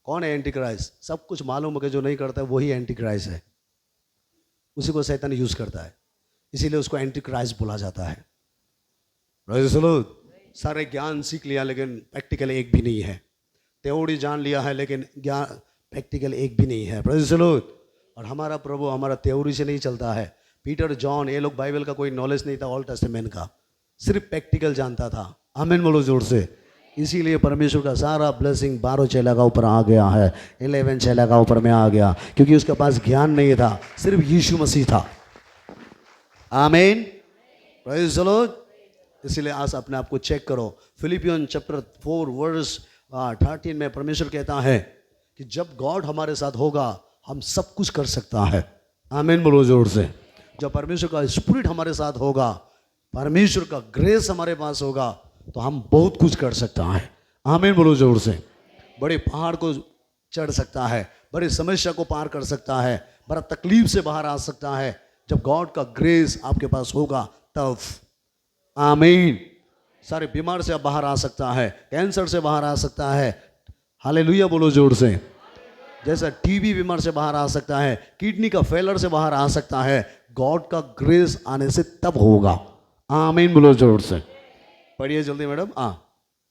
कौन है एंटी क्राइस्ट? सब कुछ मालूम होकर जो नहीं करता है वही एंटी क्राइस्ट है। उसी को शैतान यूज करता है, इसीलिए उसको एंटी क्राइस्ट बोला जाता है। सारे ज्ञान सीख लिया लेकिन प्रैक्टिकल एक भी नहीं है। थ्योरी जान लिया है लेकिन ज्ञान प्रैक्टिकल एक भी नहीं है। Praise the Lord. और हमारा प्रभु हमारा थ्योरी से नहीं चलता है। पीटर, जॉन, ये लोग बाइबल का कोई नॉलेज नहीं था ओल्ड टेस्टामेंट का, सिर्फ प्रैक्टिकल जानता था। आमीन बोलो जोर से। इसीलिए परमेश्वर का सारा ब्लेसिंग 12 चेला का ऊपर आ गया है, 11 चेला का ऊपर में आ गया, क्योंकि उसके पास ज्ञान नहीं था, सिर्फ यीशु मसीह था। आमीन। Praise the Lord. इसलिए आज अपने आप को चेक करो। फिलिपियन चैप्टर 4 वर्स 13 में परमेश्वर कहता है कि जब गॉड हमारे साथ होगा हम सब कुछ कर सकता है। आमीन बोलो जोर से। जब परमेश्वर का स्पिरिट हमारे साथ होगा, परमेश्वर का ग्रेस हमारे पास होगा, तो हम बहुत कुछ कर सकता है। आमीन बोलो जोर से। बड़े पहाड़ को चढ़ सकता है, बड़ी समस्या को पार कर सकता है, बड़ा तकलीफ से बाहर आ सकता है। जब गॉड का ग्रेस आपके पास होगा तब। आमीन। सारे बीमार से आप बाहर आ सकता है, कैंसर से बाहर आ सकता है। हालेलुया बोलो जोर से। जैसा टीबी बीमार से बाहर आ सकता है, किडनी का फेलर से बाहर आ सकता है, गॉड का ग्रेस आने से तब होगा। आमीन बोलो जोर से। पढ़िए जल्दी मैडम।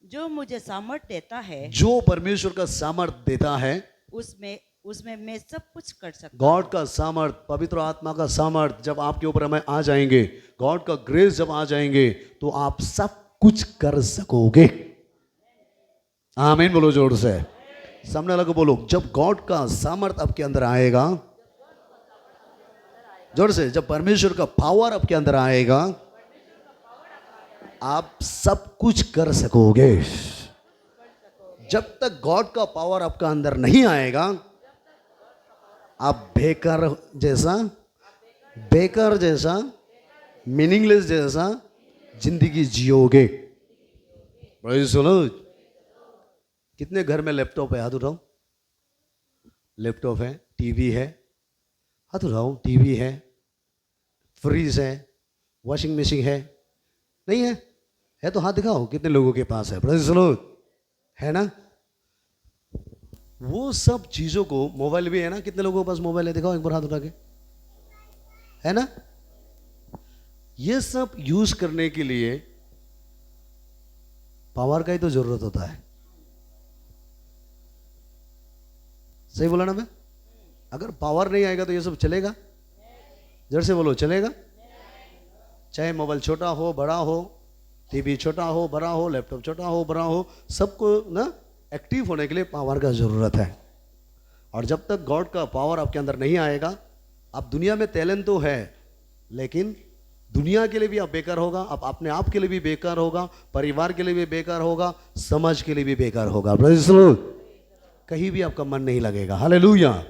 जो मुझे सामर्थ देता है, जो परमेश्वर का सामर्थ देता है, उसमें मैं सब कुछ कर सकता। गॉड का सामर्थ, पवित्र आत्मा का सामर्थ जब आपके ऊपर हमें आ जाएंगे, गॉड का ग्रेस जब आ जाएंगे, तो आप सब कुछ कर सकोगे। आमीन बोलो जोर से। सामने वाले को बोलो, जब गॉड का सामर्थ आपके अंदर आएगा, जोर से, जब परमेश्वर का पावर आपके अंदर आएगा, आप सब कुछ कर सकोगे। जब तक गॉड का पावर आपका अंदर नहीं आएगा, आप बेकार जैसा मीनिंगलेस जैसा जिंदगी जियोगे। Praise the Lord. कितने घर में लैपटॉप है? हाथ उठाओ। लैपटॉप है, टीवी है, हाथ उठाओ। टीवी है, फ्रिज है, वॉशिंग मशीन है, नहीं है? है तो हाथ दिखाओ कितने लोगों के पास है। Praise the Lord. है ना? वो सब चीजों को, मोबाइल भी है ना? कितने लोगों के पास मोबाइल है? दिखाओ एक बार हाथ उठा के। है ना? ये सब यूज करने के लिए पावर का ही तो जरूरत होता है। सही बोला ना मैं? अगर पावर नहीं आएगा तो ये सब चलेगा? जड़ से बोलो, चलेगा? चाहे मोबाइल छोटा हो बड़ा हो, टीवी छोटा हो बड़ा हो, लैपटॉप छोटा हो बड़ा हो, सबको ना एक्टिव होने के लिए पावर का जरूरत है। और जब तक गॉड का पावर आपके अंदर नहीं आएगा, आप दुनिया में टैलेंट तो है लेकिन दुनिया के लिए भी आप बेकार होगा, आप अपने आप के लिए भी बेकार होगा, परिवार के लिए भी बेकार होगा, समाज के लिए भी बेकार होगा। Praise the Lord. कहीं भी आपका मन नहीं लगेगा। हालेलुया।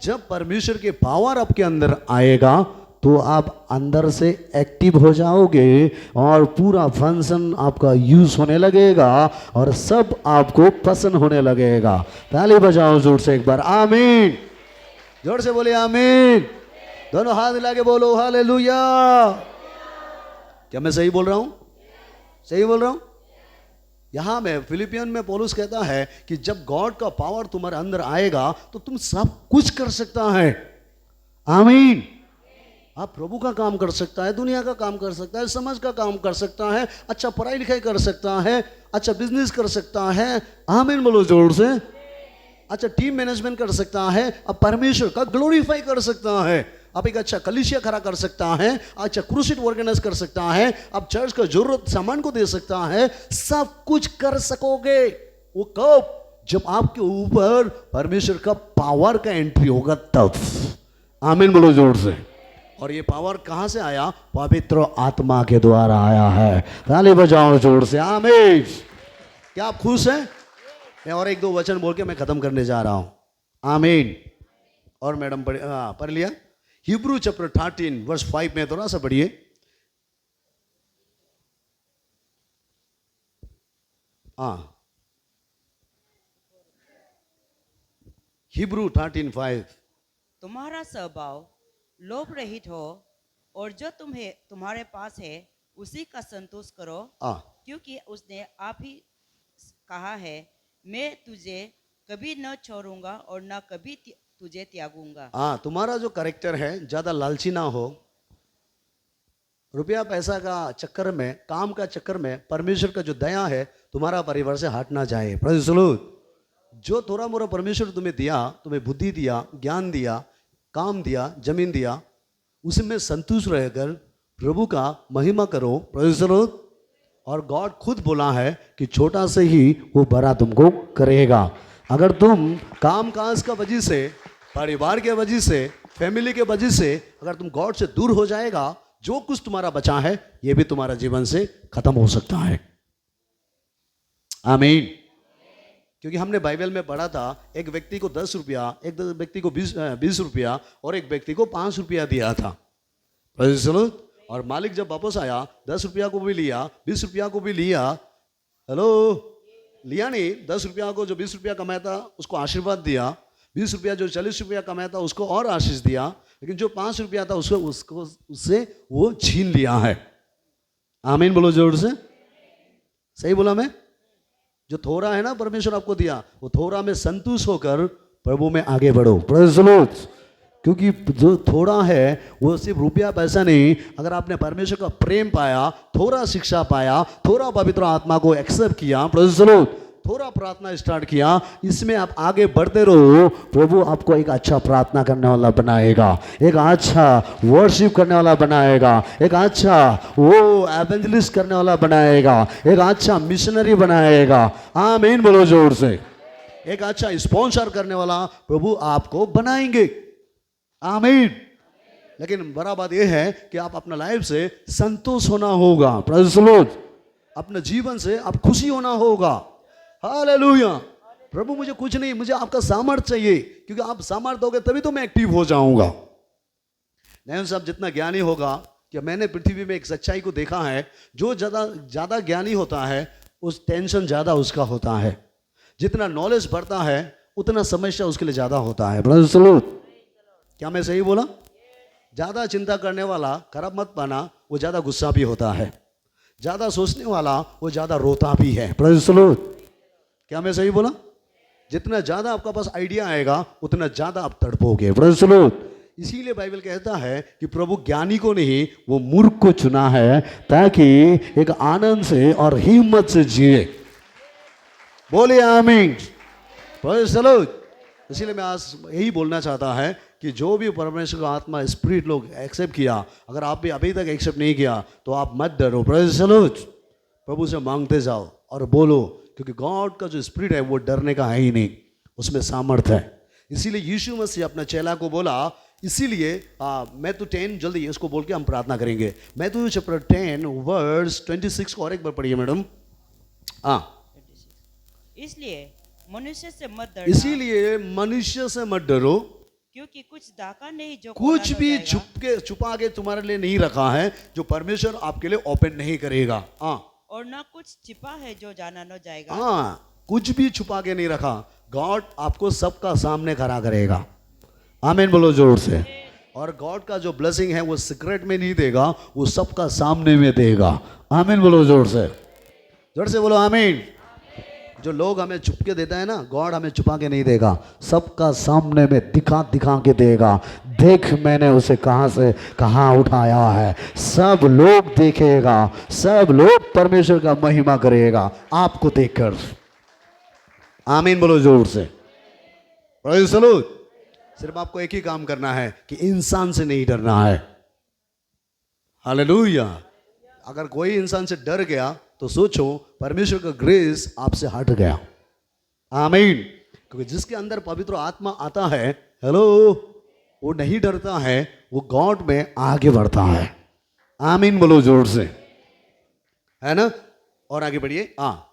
जब परमेश्वर के पावर आपके अंदर आएगा तो आप अंदर से एक्टिव हो जाओगे और पूरा फंक्शन आपका यूज होने लगेगा और सब आपको पसंद होने लगेगा। ताली बजाओ जोर से एक बार, आमीन। जोर से बोले आमीन। दोनों हाथ मिला के बोलो हालेलुया। क्या मैं सही बोल रहा हूं? सही बोल रहा हूं? यहां में फिलिपियन में पौलुस कहता है कि जब गॉड का पावर तुम्हारे अंदर आएगा तो तुम सब कुछ कर सकता है। आमीन। आप प्रभु का काम कर सकता है, दुनिया का काम कर सकता है, समाज का काम कर सकता है, अच्छा पढ़ाई लिखाई कर सकता है, अच्छा बिजनेस कर सकता है। आमीन बोलो जोर से। अच्छा टीम मैनेजमेंट कर सकता है, अब परमेश्वर का ग्लोरीफाई कर सकता है, आप एक अच्छा कलीसिया खड़ा कर सकता है, अच्छा क्रूसेड ऑर्गेनाइज कर सकता है, अब चर्च का जरूरत सामान को दे सकता है, सब कुछ कर सकोगे। वो कब? जब आपके ऊपर परमेश्वर का पावर का एंट्री होगा तब। आमीन बोलो जोर से। और ये पावर कहां से आया? पवित्र आत्मा के द्वारा आया है। ताली बजाओ जोर से, आमीन। क्या आप खुश हैं? मैं और एक दो वचन बोल के मैं खत्म करने जा रहा हूं। आमीन। और मैडम पढ़ लिया हिब्रू चैप्टर 13 वर्स 5 में, थोड़ा सा पढ़िए। हिब्रू 13:5। तुम्हारा स्वभाव लोभ रहित हो और जो तुम्हारे पास है उसी का संतोष करो, क्योंकि उसने आप ही कहा है, मैं तुझे कभी न छोड़ूंगा और न कभी तुझे त्यागूंगा। तुम्हारा जो कैरेक्टर है ज्यादा लालची ना हो, रुपया पैसा का चक्कर में, काम का चक्कर में परमेश्वर का जो दया है तुम्हारा परिवार से हट ना जाए। Praise the Lord. जो थोड़ा मोड़ा परमेश्वर तुम्हें दिया, तुम्हें बुद्धि दिया, ज्ञान दिया, काम दिया, जमीन दिया, उसमें संतुष्ट रहकर प्रभु का महिमा करो। Praise the Lord. और गॉड खुद बोला है कि छोटा से ही वो बड़ा तुमको करेगा। अगर तुम काम काज का वजह से, परिवार के वजह से, फैमिली के वजह से अगर तुम गॉड से दूर हो जाएगा, जो कुछ तुम्हारा बचा है ये भी तुम्हारा जीवन से खत्म हो सकता है। आमीन। क्योंकि हमने बाइबल में पढ़ा था, एक व्यक्ति को 10 रुपया, एक व्यक्ति को 20 रुपया और एक व्यक्ति को 5 रुपया दिया था। और मालिक जब वापस आया 10 रुपया को भी लिया, 20 रुपया को भी लिया। हेलो, लिया नहीं। 10 रुपया को जो 20 रुपया कमाया था उसको आशीर्वाद दिया, 20 रुपया जो 40 रुपया कमाया था उसको और आशीष दिया, लेकिन जो 5 रुपया था उसको उससे वो छीन लिया है। आमीन बोलो जोर से। सही बोला मैं? जो थोड़ा है ना परमेश्वर आपको दिया, वो थोड़ा में संतुष्ट होकर प्रभु में आगे बढ़ो। Praise the Lord. क्योंकि जो थोड़ा है वो सिर्फ रुपया पैसा नहीं, अगर आपने परमेश्वर का प्रेम पाया, थोड़ा शिक्षा पाया, थोड़ा पवित्र आत्मा को एक्सेप्ट किया, प्रेज़ द लॉर्ड, थोड़ा प्रार्थना स्टार्ट किया, इसमें आप आगे बढ़ते रहो, प्रभु आपको एक अच्छा प्रार्थना करने वाला बनाएगा, एक अच्छा वर्शिप करने वाला बनाएगा, एक अच्छा वो एवेंजलिस्ट करने वाला बनाएगा, एक अच्छा मिशनरी बनाएगा। आमीन बोलो जोर से। एक अच्छा स्पॉन्सर करने वाला प्रभु आपको बनाएंगे। आमीन। लेकिन बड़ा बात यह है कि आप अपना लाइफ से संतोष होना होगा। Praise the Lord. अपने जीवन से आप खुशी होना होगा। हालेलुया। प्रभु मुझे कुछ नहीं, मुझे आपका सामर्थ्य चाहिए, क्योंकि आप सामर्थ्य दोगे तभी तो मैं एक्टिव हो जाऊंगा। नहीं साहब, जितना ज्ञानी होगा, कि मैंने पृथ्वी में एक सच्चाई को देखा है, जो ज्यादा ज्ञानी होता है उस टेंशन ज्यादा उसका होता है। जितना नॉलेज बढ़ता है उतना समस्या उसके लिए ज्यादा होता है। Praise the Lord. क्या मैं सही बोला? ज्यादा चिंता करने वाला, खराब मत पाना, वो ज्यादा गुस्सा भी होता है। ज्यादा सोचने वाला वो ज्यादा रोता भी है। Praise the Lord. क्या मैं सही बोला? जितना ज्यादा आपका पास आइडिया आएगा उतना ज्यादा आप तड़पोगे। Praise the Lord. इसीलिए बाइबल कहता है कि प्रभु ज्ञानी को नहीं, वो मूर्ख को चुना है, ताकि एक आनंद से और हिम्मत से जिए। बोले आमीन। Praise the Lord. इसीलिए मैं आज यही बोलना चाहता है कि जो भी परमेश्वर का आत्मा स्पिरिट लोग एक्सेप्ट किया, अगर आप भी अभी तक एक्सेप्ट नहीं किया तो आप मत डरो। Praise the Lord. प्रभु से मांगते जाओ और बोलो, क्योंकि गॉड का जो स्पिरिट है वो डरने का है ही नहीं, उसमें सामर्थ्य है। इसीलिए यीशु मसीह अपना चेला को बोला, इसीलिए मैथ्यू 10 जल्दी इसको बोल के हम प्रार्थना करेंगे। मैथ्यू चैप्टर 10 वर्स 26 को और एक बार पढ़िए मैडम। हाँ, इसलिए मनुष्य से मत डरना, इसीलिए मनुष्य से मत डरो, क्योंकि कुछ दाका नहीं जो कुछ खोला न भी जाएगा, छुपा के तुम्हारे लिए नहीं रखा है जो परमेश्वर आपके लिए ओपन नहीं करेगा। हाँ और न कुछ छिपा है जो जाना न जाएगा। हाँ, कुछ भी छुपा के नहीं रखा। गॉड आपको सबका सामने खड़ा करेगा। आमीन बोलो जोर से। और गॉड का जो ब्लेसिंग है वो सीक्रेट में नहीं देगा, वो सबका सामने में देगा। आमीन बोलो जोर से, जोर से बोलो आमीन। जो लोग हमें छुप के देता है ना, गॉड हमें छुपा के नहीं देगा, सबका सामने में दिखा दिखा के देगा। देख मैंने उसे कहाँ से कहाँ उठाया है, सब लोग देखेगा, सब लोग परमेश्वर का महिमा करेगा आपको देखकर। आमीन बोलो जोर से। Praise the Lord. सिर्फ आपको एक ही काम करना है कि इंसान से नहीं डरना है। हालेलुया। अगर कोई इंसान से डर गया तो सोचो परमेश्वर का ग्रेस आपसे हट गया। आमीन। क्योंकि जिसके अंदर पवित्र आत्मा आता है, हेलो, वो नहीं डरता है, वो गॉड में आगे बढ़ता है। आमीन बोलो जोर से, है ना। और आगे बढ़िए। हाँ,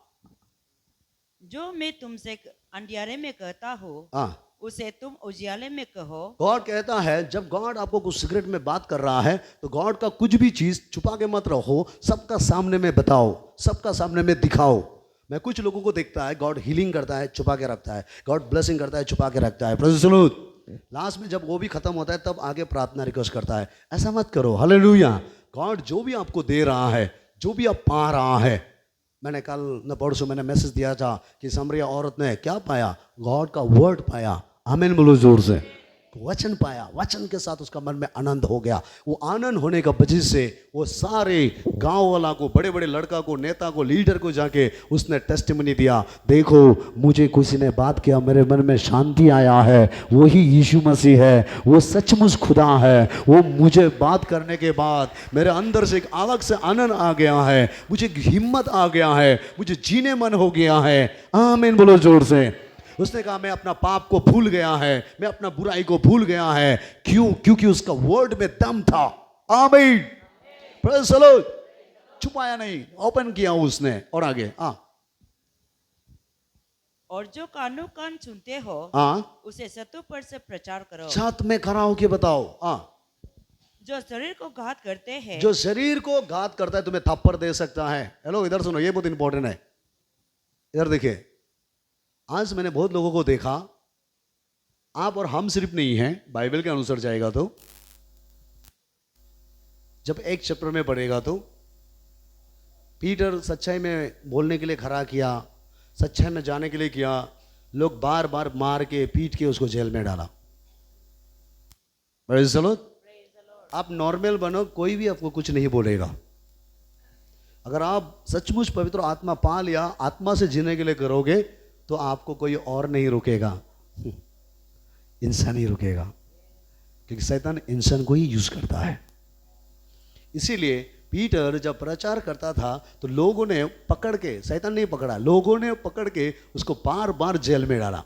जो मैं तुमसे अंधियारे में कहता हूँ हाँ, उसे तुम उजियाले में कहो। गॉड कहता है जब गॉड आपको कुछ सीक्रेट में बात कर रहा है तो गॉड का कुछ भी चीज छुपा के मत रहो, सबका सामने में बताओ, सबका सामने में दिखाओ। मैं कुछ लोगों को देखता है गॉड हीलिंग करता है छुपा के रखता है, गॉड ब्लेसिंग करता है छुपा के रखता है। Praise the Lord. लास्ट में जब वो भी खत्म होता है तब आगे प्रार्थना रिक्वेस्ट करता है। ऐसा मत करो। हालेलुया। गॉड जो भी आपको दे रहा है, जो भी आप पा रहा है, मैंने कल न परसों मैंने मैसेज दिया था कि समरिया औरत ने क्या पाया, गॉड का वर्ड पाया। आमीन बोलो जोर से। वचन पाया, वचन के साथ उसका मन में आनंद हो गया। वो आनंद होने का वजह से वो सारे गांव वाला को, बड़े बड़े लड़का को, नेता को, लीडर को जाके उसने टेस्टिमनी दिया, देखो मुझे किसी ने बात किया, मेरे मन में शांति आया है, वही यीशु मसीह है, वो सचमुच खुदा है। वो मुझे बात करने के बाद मेरे अंदर से एक अलग से आनंद आ गया है, मुझे हिम्मत आ गया है, मुझे जीने मन हो गया है। आमीन बोलो जोर से। उसने कहा मैं अपना पाप को भूल गया है, मैं अपना बुराई को भूल गया है। क्यों? क्योंकि उसका वर्ड में दम था। आमीन। Praise the Lord. छुपाया नहीं, ओपन किया उसने। और आगे। और जो कानों कान सुनते हो उसे सतों पर से प्रचार करो। छत में खड़ा होके बताओ। जो शरीर को घात करते हैं, जो शरीर को घात करता है तुम्हें थप्पड़ दे सकता है। हेलो, इधर सुनो, ये बहुत इंपॉर्टेंट है। इधर देखिए, आज मैंने बहुत लोगों को देखा, आप और हम सिर्फ नहीं हैं, बाइबल के अनुसार जाएगा तो जब एक चैप्टर में पढ़ेगा तो पीटर सच्चाई में बोलने के लिए खड़ा किया, सच्चाई में जाने के लिए किया, लोग बार बार मार के पीट के उसको जेल में डाला। Praise the Lord. आप नॉर्मल बनो, कोई भी आपको कुछ नहीं बोलेगा। अगर आप सचमुच पवित्र आत्मा पा लिया, आत्मा से जीने के लिए करोगे तो आपको कोई और नहीं रुकेगा, इंसान ही रुकेगा। क्योंकि शैतान इंसान को ही यूज करता है। इसीलिए पीटर जब प्रचार करता था तो लोगों ने पकड़ के, शैतान नहीं पकड़ा, लोगों ने पकड़ के उसको बार बार जेल में डाला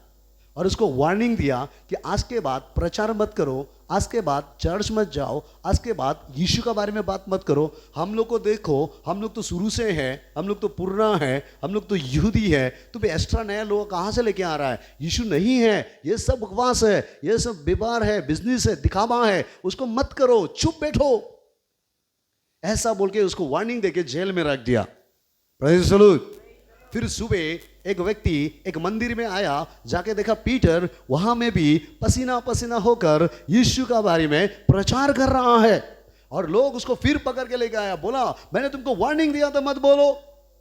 और उसको वार्निंग दिया कि आज के बाद प्रचार मत करो, आज के बाद चर्च मत जाओ, आज के बाद यीशु के बारे में बात मत करो। हम लोग को देखो, हम लोग तो शुरू से हैं, हम लोग तो पुराना है, हम लोग तो यहूदी है, तो भी एक्स्ट्रा नया लोग कहाँ से लेके आ रहा है? यीशु नहीं है, ये सब बकवास है, ये सब व्यापार है, बिजनेस है, दिखावा है, उसको मत करो, चुप बैठो। ऐसा बोल के उसको वार्निंग देके जेल में रख दिया। Praise the Lord. फिर सुबह एक व्यक्ति एक मंदिर में आया, जाके देखा पीटर वहां में भी पसीना पसीना होकर यीशु का बारे में प्रचार कर रहा है। और लोग उसको फिर पकड़ के लेके आया, बोला मैंने तुमको वार्निंग दिया था, मत बोलो।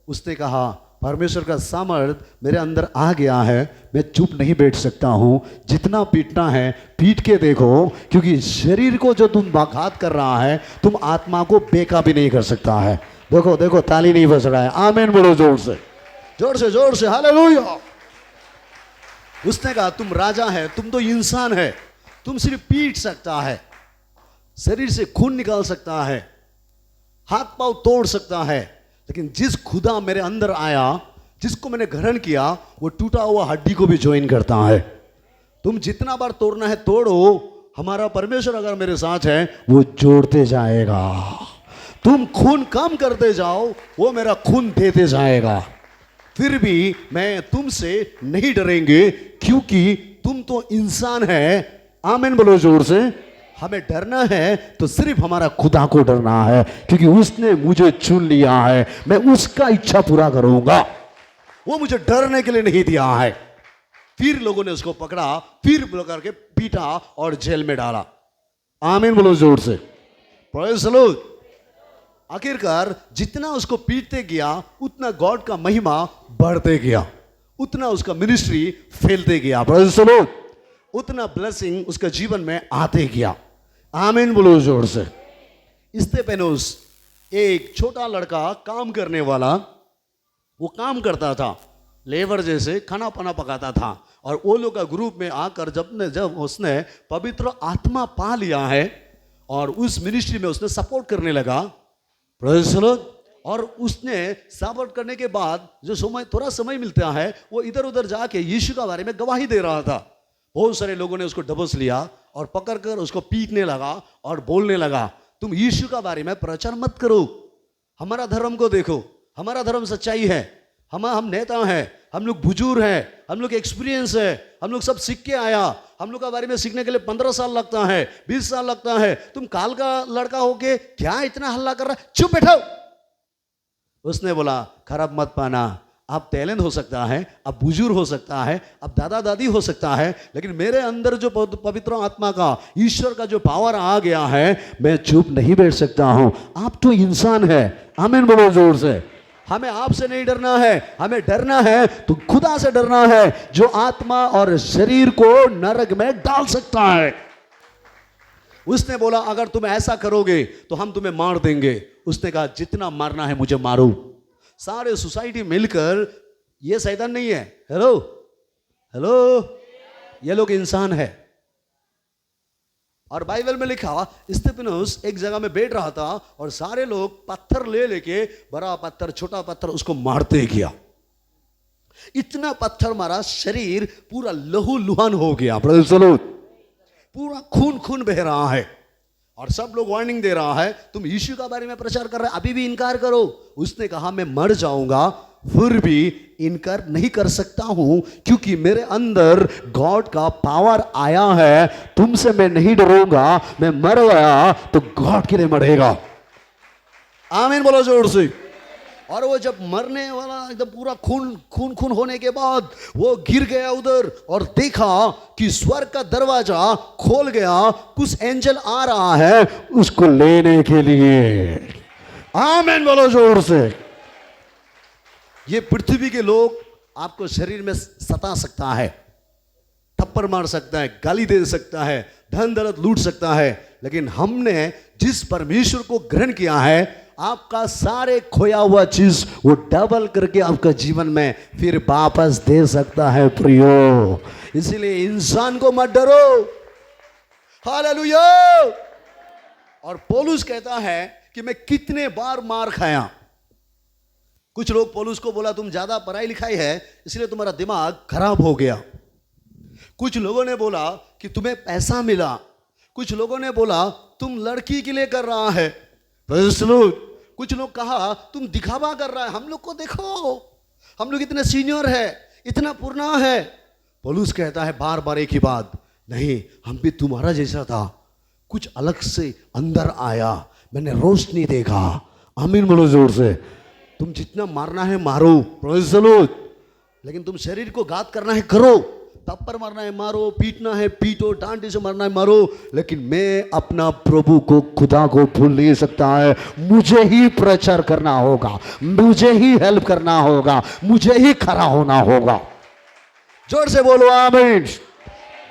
उसने कहा परमेश्वर का सामर्थ मेरे अंदर आ गया है, मैं चुप नहीं बैठ सकता हूं, जितना पीटना है पीट के देखो, क्योंकि शरीर को जो तुम आघात कर रहा है तुम आत्मा को बेका भी नहीं कर सकता है। देखो देखो, ताली नहीं बज रहा है। आमीन बोलो जोर से, जोर से, जोर से। हालेलुया। उसने कहा तुम राजा है, तुम तो इंसान है, तुम सिर्फ पीट सकता है, शरीर से खून निकाल सकता है, हाथ पांव तोड़ सकता है, लेकिन जिस खुदा मेरे अंदर आया, जिसको मैंने ग्रहण किया, वो टूटा हुआ हड्डी को भी ज्वाइन करता है। तुम जितना बार तोड़ना है तोड़ो, हमारा परमेश्वर अगर मेरे साथ है वो जोड़ते जाएगा। तुम खून कम करते जाओ, वो मेरा खून देते जाएगा। फिर भी मैं तुमसे नहीं डरेंगे, क्योंकि तुम तो इंसान है। आमीन बोलो जोर से। हमें डरना है तो सिर्फ हमारा खुदा को डरना है, क्योंकि उसने मुझे चुन लिया है। मैं उसका इच्छा पूरा करूंगा, वो मुझे डरने के लिए नहीं दिया है। फिर लोगों ने उसको पकड़ा, फिर करके पीटा और जेल में डाला। आमीन बोलो जोर से। Praise the Lord. आखिरकार जितना उसको पीटते गया उतना गॉड का महिमा बढ़ते गया, उतना उसका मिनिस्ट्री फैलते गया। Praise the Lord. उतना ब्लेसिंग उसके जीवन में आते गया। आमीन बोलो जोर से। स्तेफानोस एक छोटा लड़का, काम करने वाला, वो काम करता था, लेबर जैसे खाना पाना पकाता था। और वो लोग का ग्रुप में आकर जब उसने पवित्र आत्मा पा लिया है और उस मिनिस्ट्री में उसने सपोर्ट करने लगा। Praise the Lord. और उसने सपोर्ट करने के बाद जो समय, थोड़ा समय मिलता है, वो इधर उधर जाके यीशु के बारे में गवाही दे रहा था। बहुत सारे लोगों ने उसको दबोच लिया और पकड़कर उसको पीटने लगा और बोलने लगा, तुम यीशु के बारे में प्रचार मत करो, हमारा धर्म को देखो, हमारा धर्म सच्चाई है, हम नेता हैं, हम लोग बुजुर्ग हैं, हम लोग एक्सपीरियंस है, हम लोग सब सीख के आया, हम लोग का बारे में सीखने के लिए 15 साल लगता है, 20 साल लगता है, तुम काल का लड़का होके क्या इतना हल्ला कर रहा है, चुप बैठो। उसने बोला, खराब मत पाना, आप टैलेंट हो सकता है, आप बुजुर्ग हो सकता है, आप दादा दादी हो सकता है, लेकिन मेरे अंदर जो पवित्र आत्मा का, ईश्वर का जो पावर आ गया है, मैं चुप नहीं बैठ सकता हूं। आप तो इंसान है। आमीन बोलो जोर से। हमें आपसे नहीं डरना है, हमें डरना है तो खुदा से डरना है, जो आत्मा और शरीर को नरक में डाल सकता है। उसने बोला, अगर तुम ऐसा करोगे तो हम तुम्हें मार देंगे। उसने कहा, जितना मारना है मुझे मारो। सारे सोसाइटी मिलकर, ये शैतान नहीं है, हेलो हेलो, ये लोग इंसान है। और बाइबल में लिखा, स्तेफानोस एक जगह में बैठ रहा था और सारे लोग पत्थर ले लेके, बड़ा पत्थर छोटा पत्थर, उसको मारते गया। इतना पत्थर मारा, शरीर पूरा लहू लुहान हो गया। Praise the Lord. पूरा खून खून बह रहा है और सब लोग वार्निंग दे रहा है, तुम यीशु का बारे में प्रचार कर रहे, अभी भी इनकार करो। उसने कहा, मैं मर जाऊंगा फिर भी इनकार नहीं कर सकता हूं, क्योंकि मेरे अंदर गॉड का पावर आया है। तुमसे मैं नहीं डरूंगा, मैं मर गया तो गॉड के लिए मरेगा। आमीन बोलो जोर से। और वो जब मरने वाला एकदम पूरा खून खून खून होने के बाद वो गिर गया उधर और देखा कि स्वर्ग का दरवाजा खोल गया, कुछ एंजल आ रहा है उसको लेने के लिए। आमीन बोलो जोर से। ये पृथ्वी के लोग आपको शरीर में सता सकता है, थप्पड़ मार सकता है, गाली दे सकता है, धन दौलत लूट सकता है, लेकिन हमने जिस परमेश्वर को ग्रहण किया है, आपका सारे खोया हुआ चीज वो डबल करके आपका जीवन में फिर वापस दे सकता है प्रियो। इसीलिए इंसान को मत डरो। हालेलुया। और पौलुस कहता है कि मैं कितने बार मार खाया। कुछ लोग पौलुस को बोला, तुम ज्यादा पढ़ाई लिखाई है इसलिए तुम्हारा दिमाग खराब हो गया। कुछ लोगों ने बोला कि तुम्हें पैसा मिला। कुछ लोगों ने बोला तुम लड़की के लिए कर रहा है। कुछ लोग कहा तुम दिखावा कर रहा है, हम लोग को देखो, हम लोग इतने सीनियर है, इतना पुराना है। पौलुस कहता है बार बार एक ही बात, नहीं, हम भी तुम्हारा जैसा था, कुछ अलग से अंदर आया, मैंने रोशनी देखा। आमीन बोलो जोर से। तुम जितना मारना है मारो, प्रेज़ द लॉर्ड, लेकिन तुम शरीर को घात करना है करो, थप्पड़ मारना है मारो, पीटना है पीटो, डांटे से मारना है मारो, लेकिन मैं अपना प्रभु को, खुदा को भूल नहीं सकता है। मुझे ही प्रचार करना होगा, मुझे ही हेल्प करना होगा, मुझे ही खड़ा होना होगा। जोर से बोलो आमीन।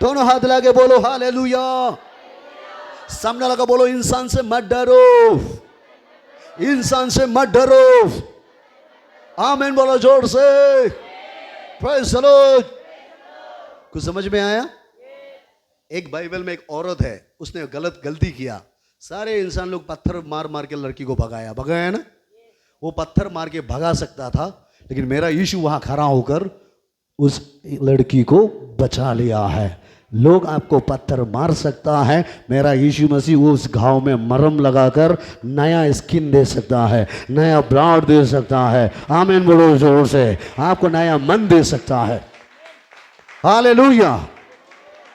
दोनों हाथ लगे बोलो हालेलुया। सामने लगा बोलो, इंसान से मत डरो, इंसान से मत डरो। आमीन बोलो जोर से। Praise the Lord. कुछ समझ में आया? एक बाइबल में एक औरत है, उसने गलती किया, सारे इंसान लोग पत्थर मार मार के लड़की को भगाया ना। वो पत्थर मार के भगा सकता था, लेकिन मेरा यीशु वहां खड़ा होकर उस लड़की को बचा लिया है। लोग आपको पत्थर मार सकता है, मेरा यीशु मसीह उस घाव में मरहम लगाकर नया स्किन दे सकता है, नया ब्लड दे सकता है। आमीन बोलो जोर से। आपको नया मन दे सकता है। हालेलुया।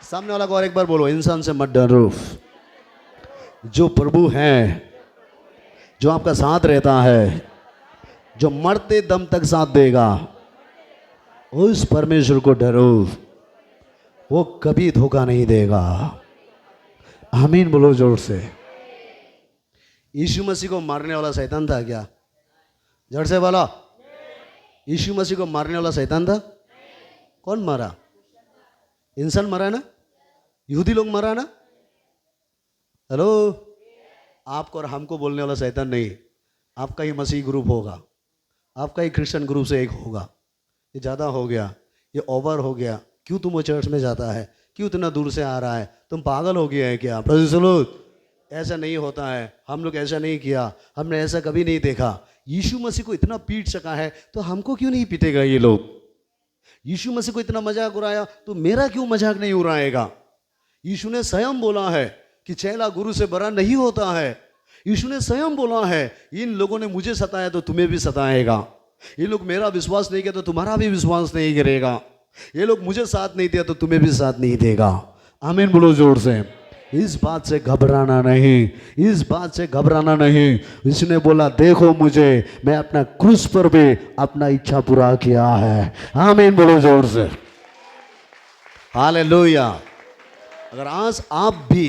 सामने वाला को और एक बार बोलो, इंसान से मत डरो। जो प्रभु है, जो आपका साथ रहता है, जो मरते दम तक साथ देगा, उस परमेश्वर को डरो, वो कभी धोखा नहीं देगा। आमीन बोलो जोर से। यीशु मसीह को मारने वाला शैतान था क्या? जड़ से बोला। यीशु मसीह को मारने वाला शैतान था? कौन मारा? इंसान मरा ना? यहूदी लोग मरा ना? हेलो, आपको और हमको बोलने वाला शैतान नहीं। आपका ही मसीह ग्रुप होगा, आपका ही क्रिश्चियन ग्रुप से एक होगा। ये ज़्यादा हो गया, ये ओवर हो गया, क्यों तुम वो चर्च में जाता है, क्यों इतना दूर से आ रहा है, तुम पागल हो गया है क्या? Praise the Lord. ऐसा नहीं होता है, हम लोग ऐसा नहीं किया, हमने ऐसा कभी नहीं देखा। यीशु मसीह को इतना पीट सका है तो हमको क्यों नहीं पीटेगा ये लोग? यीशु मसीह को इतना मजाक उड़ाया तो मेरा क्यों मजाक नहीं उड़ाएगा? यीशु ने स्वयं बोला है कि चेला गुरु से बड़ा नहीं होता है। यीशु ने स्वयं बोला है, इन लोगों ने मुझे सताया तो तुम्हें भी सताएगा। ये लोग मेरा विश्वास नहीं किया तो तुम्हारा भी विश्वास नहीं करेगा। ये लोग मुझे साथ नहीं दिया तो तुम्हें भी साथ नहीं देगा। आमीन बोलो जोर से। इस बात से घबराना नहीं, इस बात से घबराना नहीं। इसने बोला, देखो मुझे, मैं अपना क्रूस पर भी अपना इच्छा पूरा किया है। आमीन बोलो जोर से। हालेलुया। अगर आज आप भी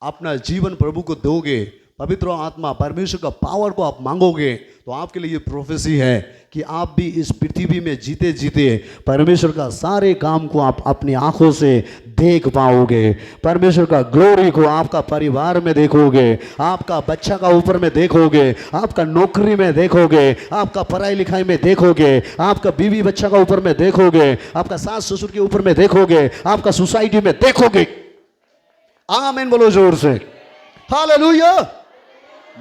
अपना जीवन प्रभु को दोगे, पवित्र आत्मा परमेश्वर का पावर को आप मांगोगे, तो आपके लिए ये प्रोफेसी है कि आप भी इस पृथ्वी में जीते जीते परमेश्वर का सारे काम को आप अपनी आंखों से देख पाओगे। परमेश्वर का ग्लोरी को आपका परिवार में देखोगे, आपका बच्चा का ऊपर में देखोगे, आपका नौकरी में देखोगे, आपका पढ़ाई लिखाई में देखोगे, आपका बीवी बच्चा का ऊपर में देखोगे, आपका सास ससुर के ऊपर में देखोगे, आपका सोसाइटी में देखोगे। आमीन बोलो जोर से। हालेलुया।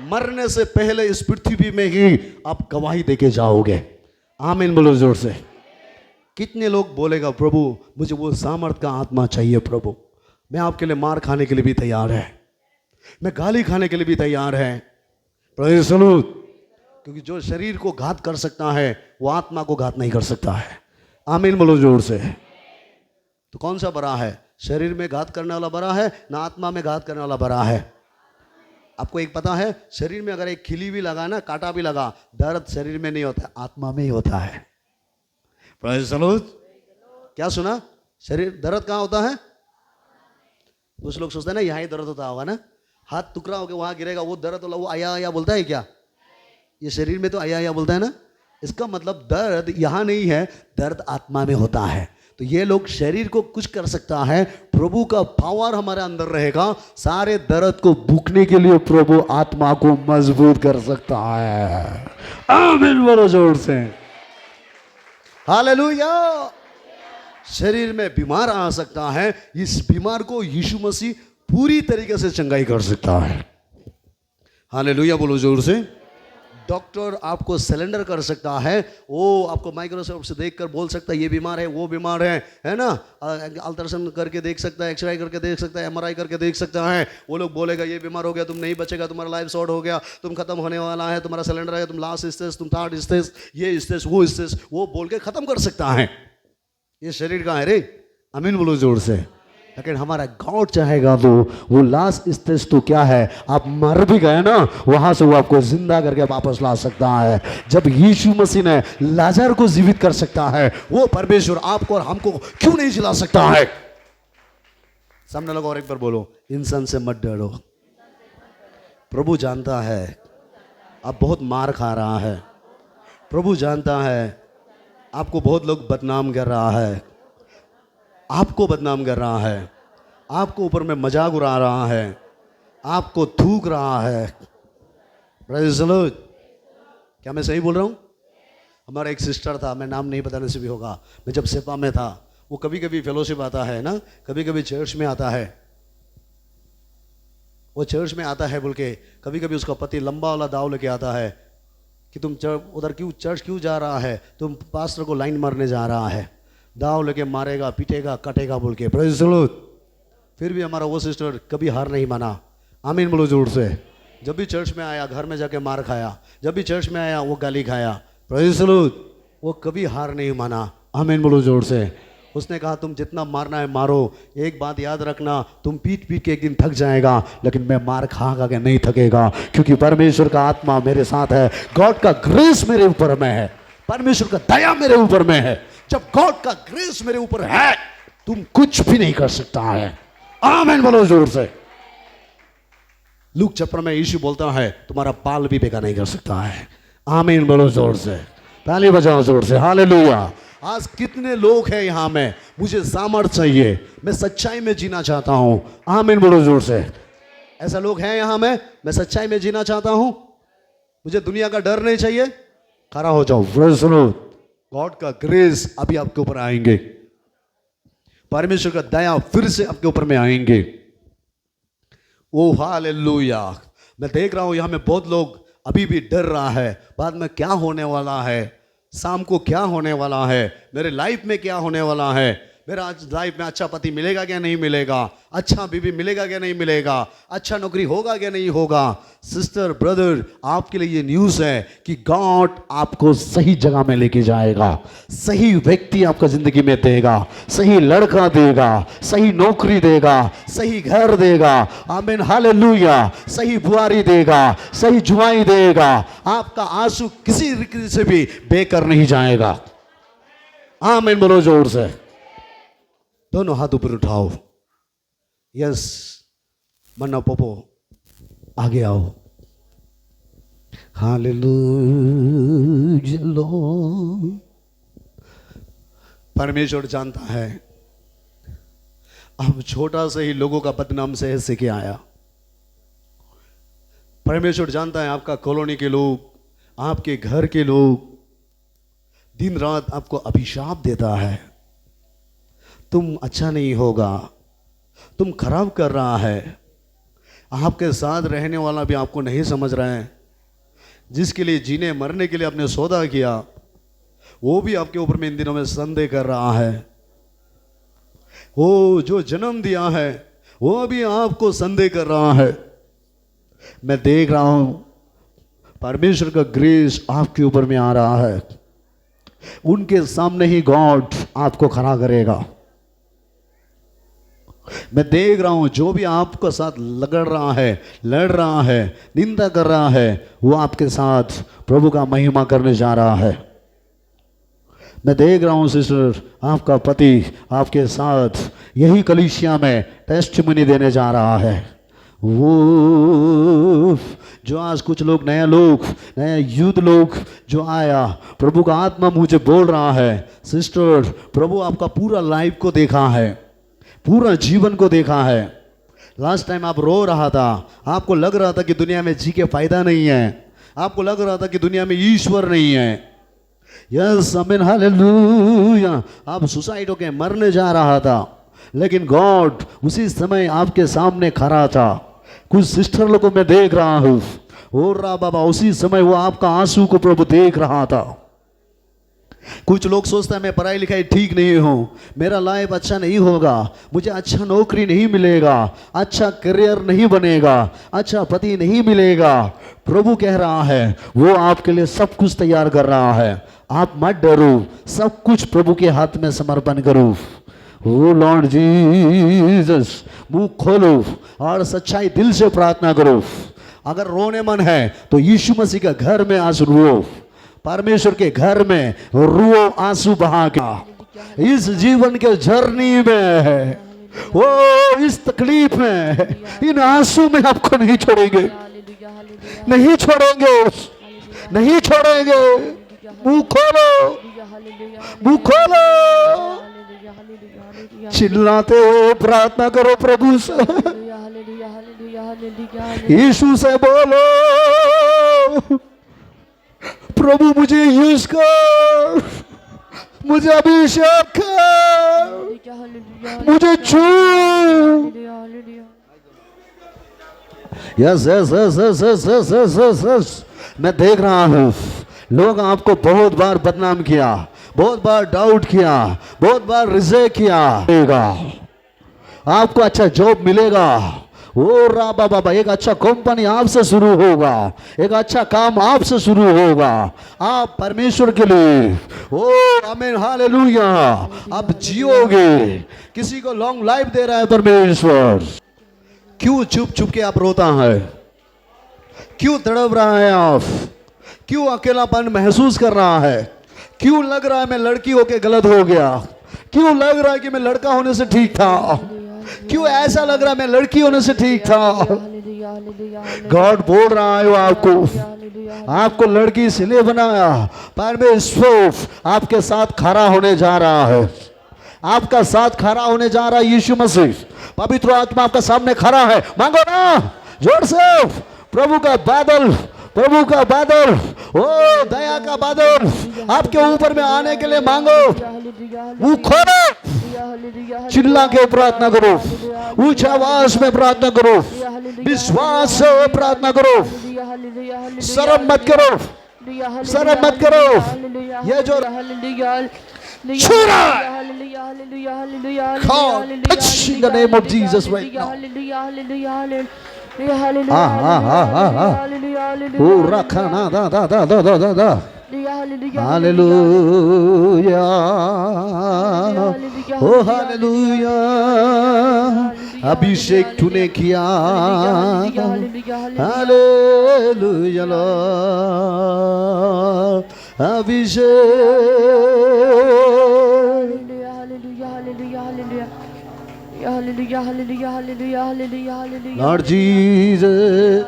मरने से पहले इस पृथ्वी में ही आप गवाही देके जाओगे। आमीन बोलो जोर से। कितने लोग बोलेगा, प्रभु मुझे वो सामर्थ का आत्मा चाहिए, प्रभु मैं आपके लिए मार खाने के लिए भी तैयार है, मैं गाली खाने के लिए भी तैयार है। Praise the Lord. क्योंकि जो शरीर को घात कर सकता है वो आत्मा को घात नहीं कर सकता है। आमीन बोलो जोर से। तो कौन सा बड़ा है? शरीर में घात करने वाला बड़ा है ना आत्मा में घात करने वाला बड़ा है? आपको एक पता है, शरीर में अगर एक खिली भी लगा ना, कांटा भी लगा, दर्द शरीर में नहीं होता, आत्मा में ही होता है। Praise the Lord. क्या सुना? शरीर दर्द कहाँ होता है? कुछ लोग सोचते हैं ना यहाँ ही दर्द होता होगा ना, हाथ टुकड़ा होकर वहां गिरेगा वो दर्द होला, वो आया आया बोलता है क्या? ये शरीर में तो आया आया बोलता है ना। इसका मतलब दर्द यहाँ नहीं है, दर्द आत्मा में होता है। तो ये लोग शरीर को कुछ कर सकता है, प्रभु का पावर हमारे अंदर रहेगा, सारे दर्द को भूखने के लिए प्रभु आत्मा को मजबूत कर सकता है। आमीन बोलो जोर से। हालेलुया। शरीर में बीमार आ सकता है, इस बीमार को यीशु मसीह पूरी तरीके से चंगाई कर सकता है। हालेलुया बोलो जोर से। डॉक्टर आपको सिलेंडर कर सकता है, वो आपको माइक्रोस्कोप से देखकर बोल सकता है ये बीमार है, वो बीमार है ना। अल्ट्रासाउंड करके देख सकता है, एक्सरे करके देख सकता है, एमआरआई करके देख सकता है। वो लोग बोलेगा ये बीमार हो गया, तुम नहीं बचेगा, तुम्हारा लाइफ शॉर्ट हो गया, तुम खत्म होने वाला है, तुम्हारा सिलेंडर है, तुम लास्ट स्टेज, तुम थर्ड स्टेज, ये स्टेज, वो बोल के खत्म कर सकता है। ये शरीर का है रे। आमीन बोलो जोर से। लेकिन हमारा गॉड चाहेगा तो वो लास्ट स्टेज तो क्या है, आप मर भी गए ना, वहां से वो आपको जिंदा करके वापस ला सकता है। जब यीशु मसीह ने लाजर को जीवित कर सकता है, वो परमेश्वर आपको और हमको क्यों नहीं जिला सकता है? सामने लोग और एक बार बोलो, इंसान से मत डरो। प्रभु जानता है आप बहुत मार खा रहा है, प्रभु जानता है आपको बहुत लोग बदनाम कर रहा है, आपको बदनाम कर रहा है, आपको ऊपर में मजाक उड़ा रहा है, आपको थूक रहा है। Praise the Lord. क्या मैं सही बोल रहा हूँ? हमारा एक सिस्टर था, मैं नाम नहीं बताने से भी होगा, मैं जब सेपा में था, वो कभी कभी फेलोशिप आता है ना, कभी कभी चर्च में आता है, वो चर्च में आता है बोल के, कभी कभी उसका पति लंबा वाला दाव लेके आता है कि तुम उधर क्यों चर्च क्यों जा रहा है, तुम पास्टर को लाइन मारने जा रहा है। दाव लेके मारेगा, पीटेगा, कटेगा बोल के। Praise the Lord. फिर भी हमारा वो सिस्टर कभी हार नहीं माना। आमीन बोलो जोर से। जब भी चर्च में आया घर में जाके मार खाया, जब भी चर्च में आया वो गाली खाया। Praise the Lord. वो कभी हार नहीं माना। आमीन बोलो जोर से। उसने कहा तुम जितना मारना है मारो, एक बात याद रखना, तुम पीट पीट के एक दिन थक जाएगा, लेकिन मैं मार खा के नहीं थकेगा, क्योंकि परमेश्वर का आत्मा मेरे साथ है। गॉड का ग्रेस मेरे ऊपर में है, परमेश्वर का दया मेरे ऊपर में है। जब गॉड का ग्रेस मेरे ऊपर है, तुम कुछ भी नहीं कर सकता है। आमीन बोलो जोर से। लूक चैप्टर में यीशु बोलता है तुम्हारा बाल भी बेकार नहीं कर सकता है। आमीन बोलो जोर से। ताली बजाओ जोर से। हालेलुया। आज कितने लोग हैं यहाँ में, मुझे सामर्थ चाहिए, मैं सच्चाई में जीना चाहता हूं। आमीन बोलो जोर से। ऐसा लोग हैं यहाँ में, मैं सच्चाई में जीना चाहता हूं, मुझे दुनिया का डर नहीं चाहिए। खड़ा हो जाओ। सुनो, गॉड का ग्रेस अभी आपके ऊपर आएंगे, परमेश्वर का दया फिर से आपके ऊपर में आएंगे। ओ हालेलुया। मैं देख रहा हूं यहाँ में बहुत लोग अभी भी डर रहा है, बाद में क्या होने वाला है, शाम को क्या होने वाला है, मेरे लाइफ में क्या होने वाला है, मेरा आज लाइफ में अच्छा पति मिलेगा क्या नहीं मिलेगा, अच्छा बीवी मिलेगा क्या नहीं मिलेगा, अच्छा नौकरी होगा क्या नहीं होगा। सिस्टर ब्रदर, आपके लिए ये न्यूज़ है कि गॉड आपको सही जगह में लेके जाएगा, सही व्यक्ति आपका जिंदगी में देगा, सही लड़का देगा, सही नौकरी देगा, सही घर देगा। आमीन हालेलुया। सही बुआरी देगा, सही जुआई देगा। आपका आंसू किसी तरीके से भी बेकार नहीं जाएगा। आमीन बोलो जोर से। दोनों हाथ ऊपर उठाओ। यस मन्ना पोपो आगे आओ। Hallelujah Lord. परमेश्वर जानता है अब छोटा से ही लोगों का बदनाम सह के आया। परमेश्वर जानता है आपका कॉलोनी के लोग, आपके घर के लोग दिन रात आपको अभिशाप देता है, तुम अच्छा नहीं होगा, तुम खराब कर रहा है। आपके साथ रहने वाला भी आपको नहीं समझ रहा है, जिसके लिए जीने मरने के लिए आपने सौदा किया वो भी आपके ऊपर में इन दिनों में संदेह कर रहा है। वो जो जन्म दिया है वो भी आपको संदेह कर रहा है। मैं देख रहा हूं परमेश्वर का ग्रेस आपके ऊपर में आ रहा है। उनके सामने ही गॉड आपको खड़ा करेगा। मैं देख रहा हूं जो भी आपके साथ लगड़ रहा है, लड़ रहा है, निंदा कर रहा है, वो आपके साथ प्रभु का महिमा करने जा रहा है। मैं देख रहा हूं सिस्टर, आपका पति आपके साथ यही कलीसिया में टेस्टिमनी देने जा रहा है। वो जो आज कुछ लोग नया यूथ लोग जो आया, प्रभु का आत्मा मुझे बोल रहा है सिस्टर, प्रभु आपका पूरा लाइफ को देखा है, पूरा जीवन को देखा है। लास्ट टाइम आप रो रहा था, आपको लग रहा था कि दुनिया में जी के फायदा नहीं है, आपको लग रहा था कि दुनिया में ईश्वर नहीं है। यस आमीन हालेलुया। आप सुसाइड होके मरने जा रहा था, लेकिन गॉड उसी समय आपके सामने खड़ा था। कुछ सिस्टर लोगों को मैं देख रहा हूं, हो रहा बाबा उसी समय वो आपका आंसू को प्रभु देख रहा था। कुछ लोग सोचता है मैं पढ़ाई लिखाई ठीक नहीं हूं, मेरा लाइफ अच्छा नहीं होगा, मुझे अच्छा नौकरी नहीं मिलेगा, अच्छा करियर नहीं बनेगा, अच्छा पति नहीं मिलेगा। प्रभु कह रहा है वो आपके लिए सब कुछ तैयार कर रहा है। आप मत डरो, सब कुछ प्रभु के हाथ में समर्पण करो। ओ लॉर्ड जीसस, मुंह खोलो और सच्चाई दिल से प्रार्थना करो। अगर रोने मन है तो यीशु मसीह के घर में आज रो, परमेश्वर के घर में रो आंसू बहा के। इस जीवन के जर्नी में, वो इस तकलीफ में, इन आंसू में आपको नहीं छोड़ेंगे, नहीं छोड़ेंगे, नहीं छोड़ेंगे। मुंह खोलो, मुंह खोलो, चिल्लाते हुए प्रार्थना करो प्रभु से, यीशु से बोलो प्रभु मुझे यूज कर, मुझे अभिषेक कर, मुझे छू। Yes yes yes yes yes yes yes yes. मैं देख रहा हूं लोग आपको बहुत बार बदनाम किया, बहुत बार डाउट किया, बहुत बार रिजेक्ट किया, आपको अच्छा जॉब मिलेगा, ओ राबा बाबा, एक अच्छा कंपनी आपसे शुरू होगा, एक अच्छा काम आपसे शुरू होगा, आप परमेश्वर के लिए, ओ आमीन हालेलुया, आप जियोगे, किसी को लॉन्ग लाइफ दे रहा है परमेश्वर। क्यों चुप चुप के आप रोता है? क्यों तड़प रहा है आप? क्यों अकेलापन महसूस कर रहा है? क्यों लग रहा है मैं लड़की होके गलत हो गया? क्यों लग रहा है कि मैं लड़का होने से ठीक था? क्यों ऐसा लग रहा है मैं लड़की होने से ठीक था? गॉड बोल रहा है आपको लड़की इसलिए बनाया, परमेश्वर आपके साथ खड़ा होने जा रहा है, आपका साथ खड़ा होने जा रहा है। यीशु मसीह, पवित्र आत्मा आपका सामने खड़ा है। मांगो ना जोर से, प्रभु का बादल, प्रभु का बादल, ओ दया का बादल आपके ऊपर में आने के लिए मांगो। मुंह खोलो, चिल्ला के प्रार्थना करो, ऊंची आवाज में प्रार्थना करो, विश्वास से प्रार्थना करो, शर्म मत करो, शर्म मत करो। ये जो छूरा, God, touch in the name of Jesus right now. Oh, rakana da da da da da da da. Hallelujah. Oh, hallelujah. अभिषेक तूने किया, हालेलुया लॉर्ड, अभिषेक लॉर्ड जीसस।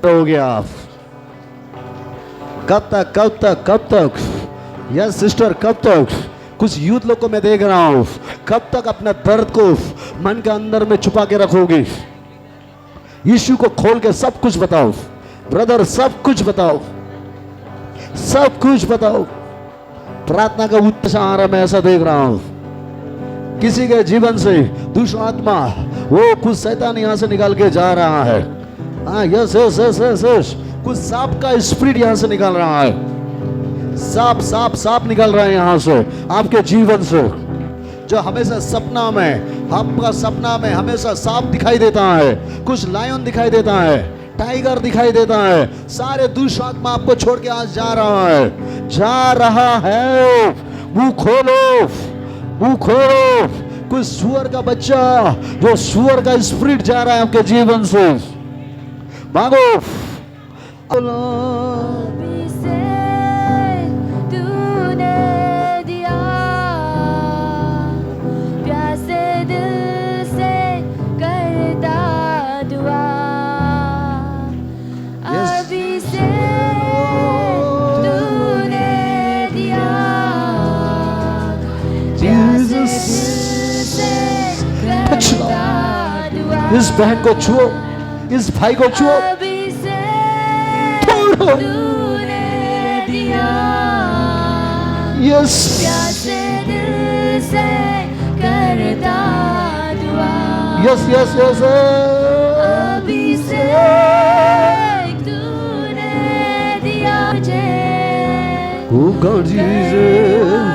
हो गया आप? कब तक कब तक कब तक? यस सिस्टर, कब तक? कुछ यूथ लोग को मैं देख रहा हूं, कब तक अपना दर्द को मन के अंदर में छुपा के रखोगे? यीशु को खोल के सब कुछ बताओ ब्रदर, सब कुछ बताओ, सब कुछ बताओ। प्रार्थना का उत्साह आ रहा, मैं ऐसा देख रहा हूं। किसी के जीवन से दुष्ट आत्मा, वो कुछ शैतान यहां से निकाल के जा रहा है। हाँ yes yes yes yes yes, कुछ सांप का स्पिरिट यहां से निकाल रहा है, सांप सांप सांप निकल रहा है यहां से आपके जीवन से। जो हमेशा सपना में, आपका सपना में हमेशा सांप दिखाई देता है, कुछ लायन दिखाई देता है, टाइगर दिखाई देता है, सारे दुष्ट आत्मा आपको छोड़ के आज जा रहा है, जा रहा है। मुंह खोलो, मुंह खोलो। कुछ सुअर का बच्चा, जो सुअर का स्पिरिट जा रहा है आपके जीवन से, मांगो। इस बहन को छुओ, इस भाई को छुओ, yes yes yes yes. Oh God, Jesus.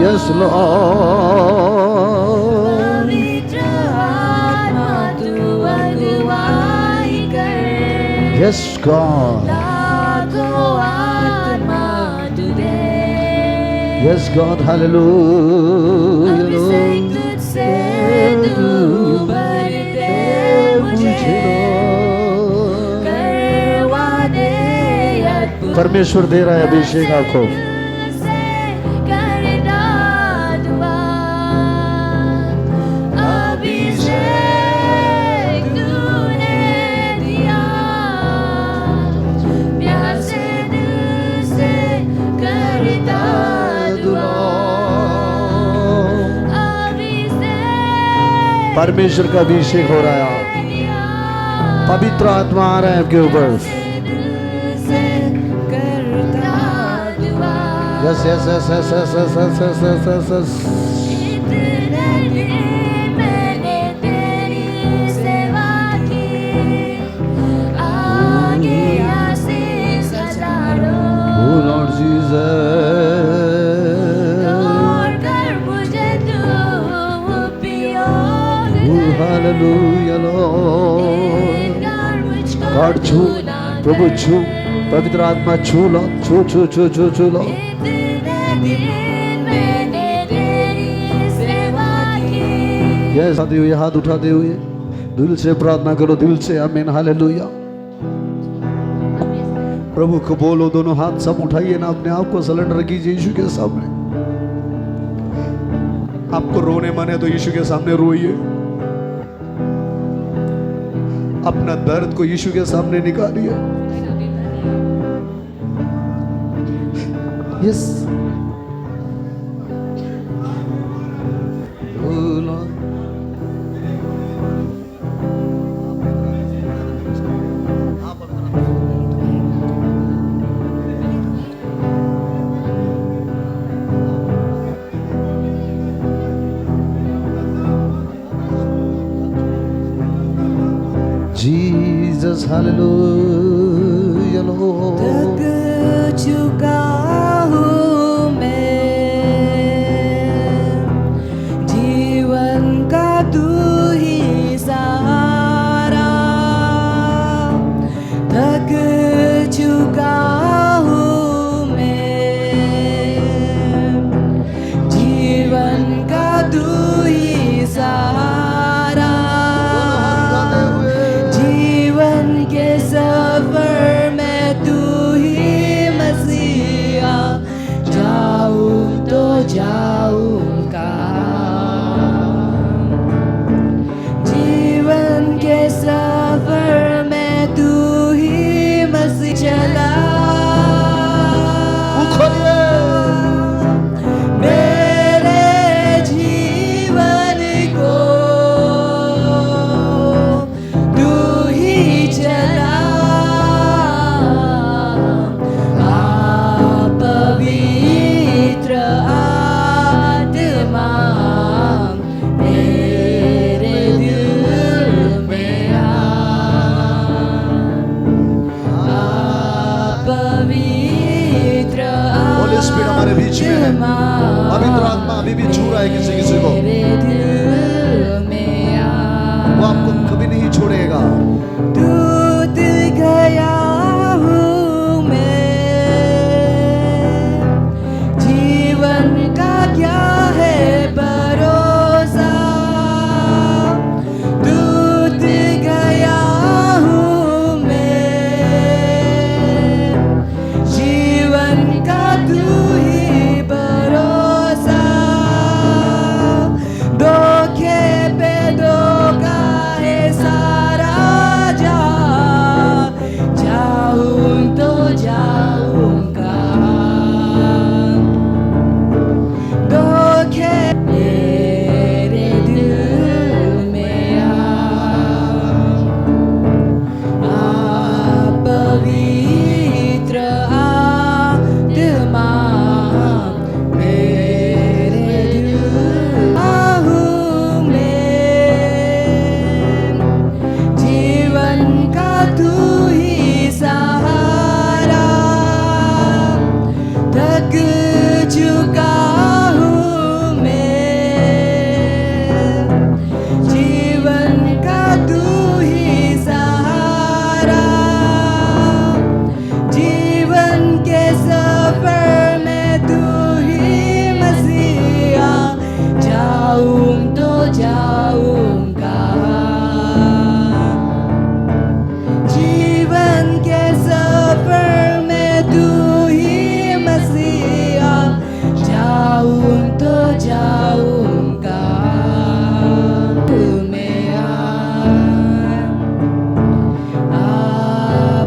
Yes, Lord. Yes, God. Yes, God. Hallelujah. परमेश्वर दे रहा है अभिषेक आपको। परमेश्वर का अभिषेक हो रहा है, पवित्र आत्मा आ रहा है आपके ऊपर। Yes yes yes yes yes yes yes yes yes yes. कर मुझे तू उपयोग Hallelujah, Lord. कर मुझको God छू, प्रभु छू, पवित्र आत्मा छू लो, छू छू छू छू छू लो। इतने दिन मैंने तेरी सेवा की ये साथी हुए हाथ उठाते हुए दिल से प्रार्थना करो, दिल से आमीन हालेलुया। प्रभु को बोलो, दोनों हाथ सब उठाइए ना, अपने आप को सरेंडर कीजिए यीशु के सामने। आपको रोने मन है तो यीशु के सामने रोइए, अपना दर्द को यीशु के सामने निकालिए। Yes Jesus, hallelujah, Lord. थक चुका हूँ मैं, जीवन का तू ही सहारा। थक चुका हूँ मैं, जीवन का तू ही सहारा। जीवन के सफर में तू ही मसीहा, जाऊं तो जाऊं कहाँ। जीवन के सफर में तू ही मसीहा, चला मेरे जीवन को तू ही चला। पवित्र आत्मा मेरे दिल में पवित्र Holy Spirit हमारे बीच में है। पवित्र आत्मा अभी भी छू रहा है किसी किसी को। मेरे दिल में वो आपको कभी नहीं छोड़ेगा। टूट गया हूँ मैं, जीवन का क्या है भरोसा। टूट गया हूँ मैं, जीवन का तू ही भरोसा। धोखे पे धोखा है सारा जहां, जाऊं तो जाऊं कहाँ। धोखे मेरे दिल में पवित्र आत्मा मेरे दिल हूँ मैं, जीवन का तू ही सहारा। थक चुका हूँ मैं, जीवन का तू ही सहारा। जीवन के सफर में तू ही मसीहा, जाऊं तो जाऊं कहाँ। जीवन के सफर में तू ही मसीहा, जाऊं तो जाऊं कहाँ। में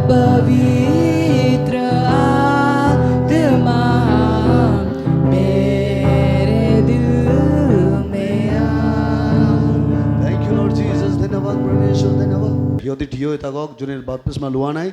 पवित्र आत्मा मेरे दिल में Thank you Lord Jesus. धन्यवाद परमेश्वर, धन्यवाद। यदि ठियो इतागोक जुने बाप्तिस्मा लुआ নাই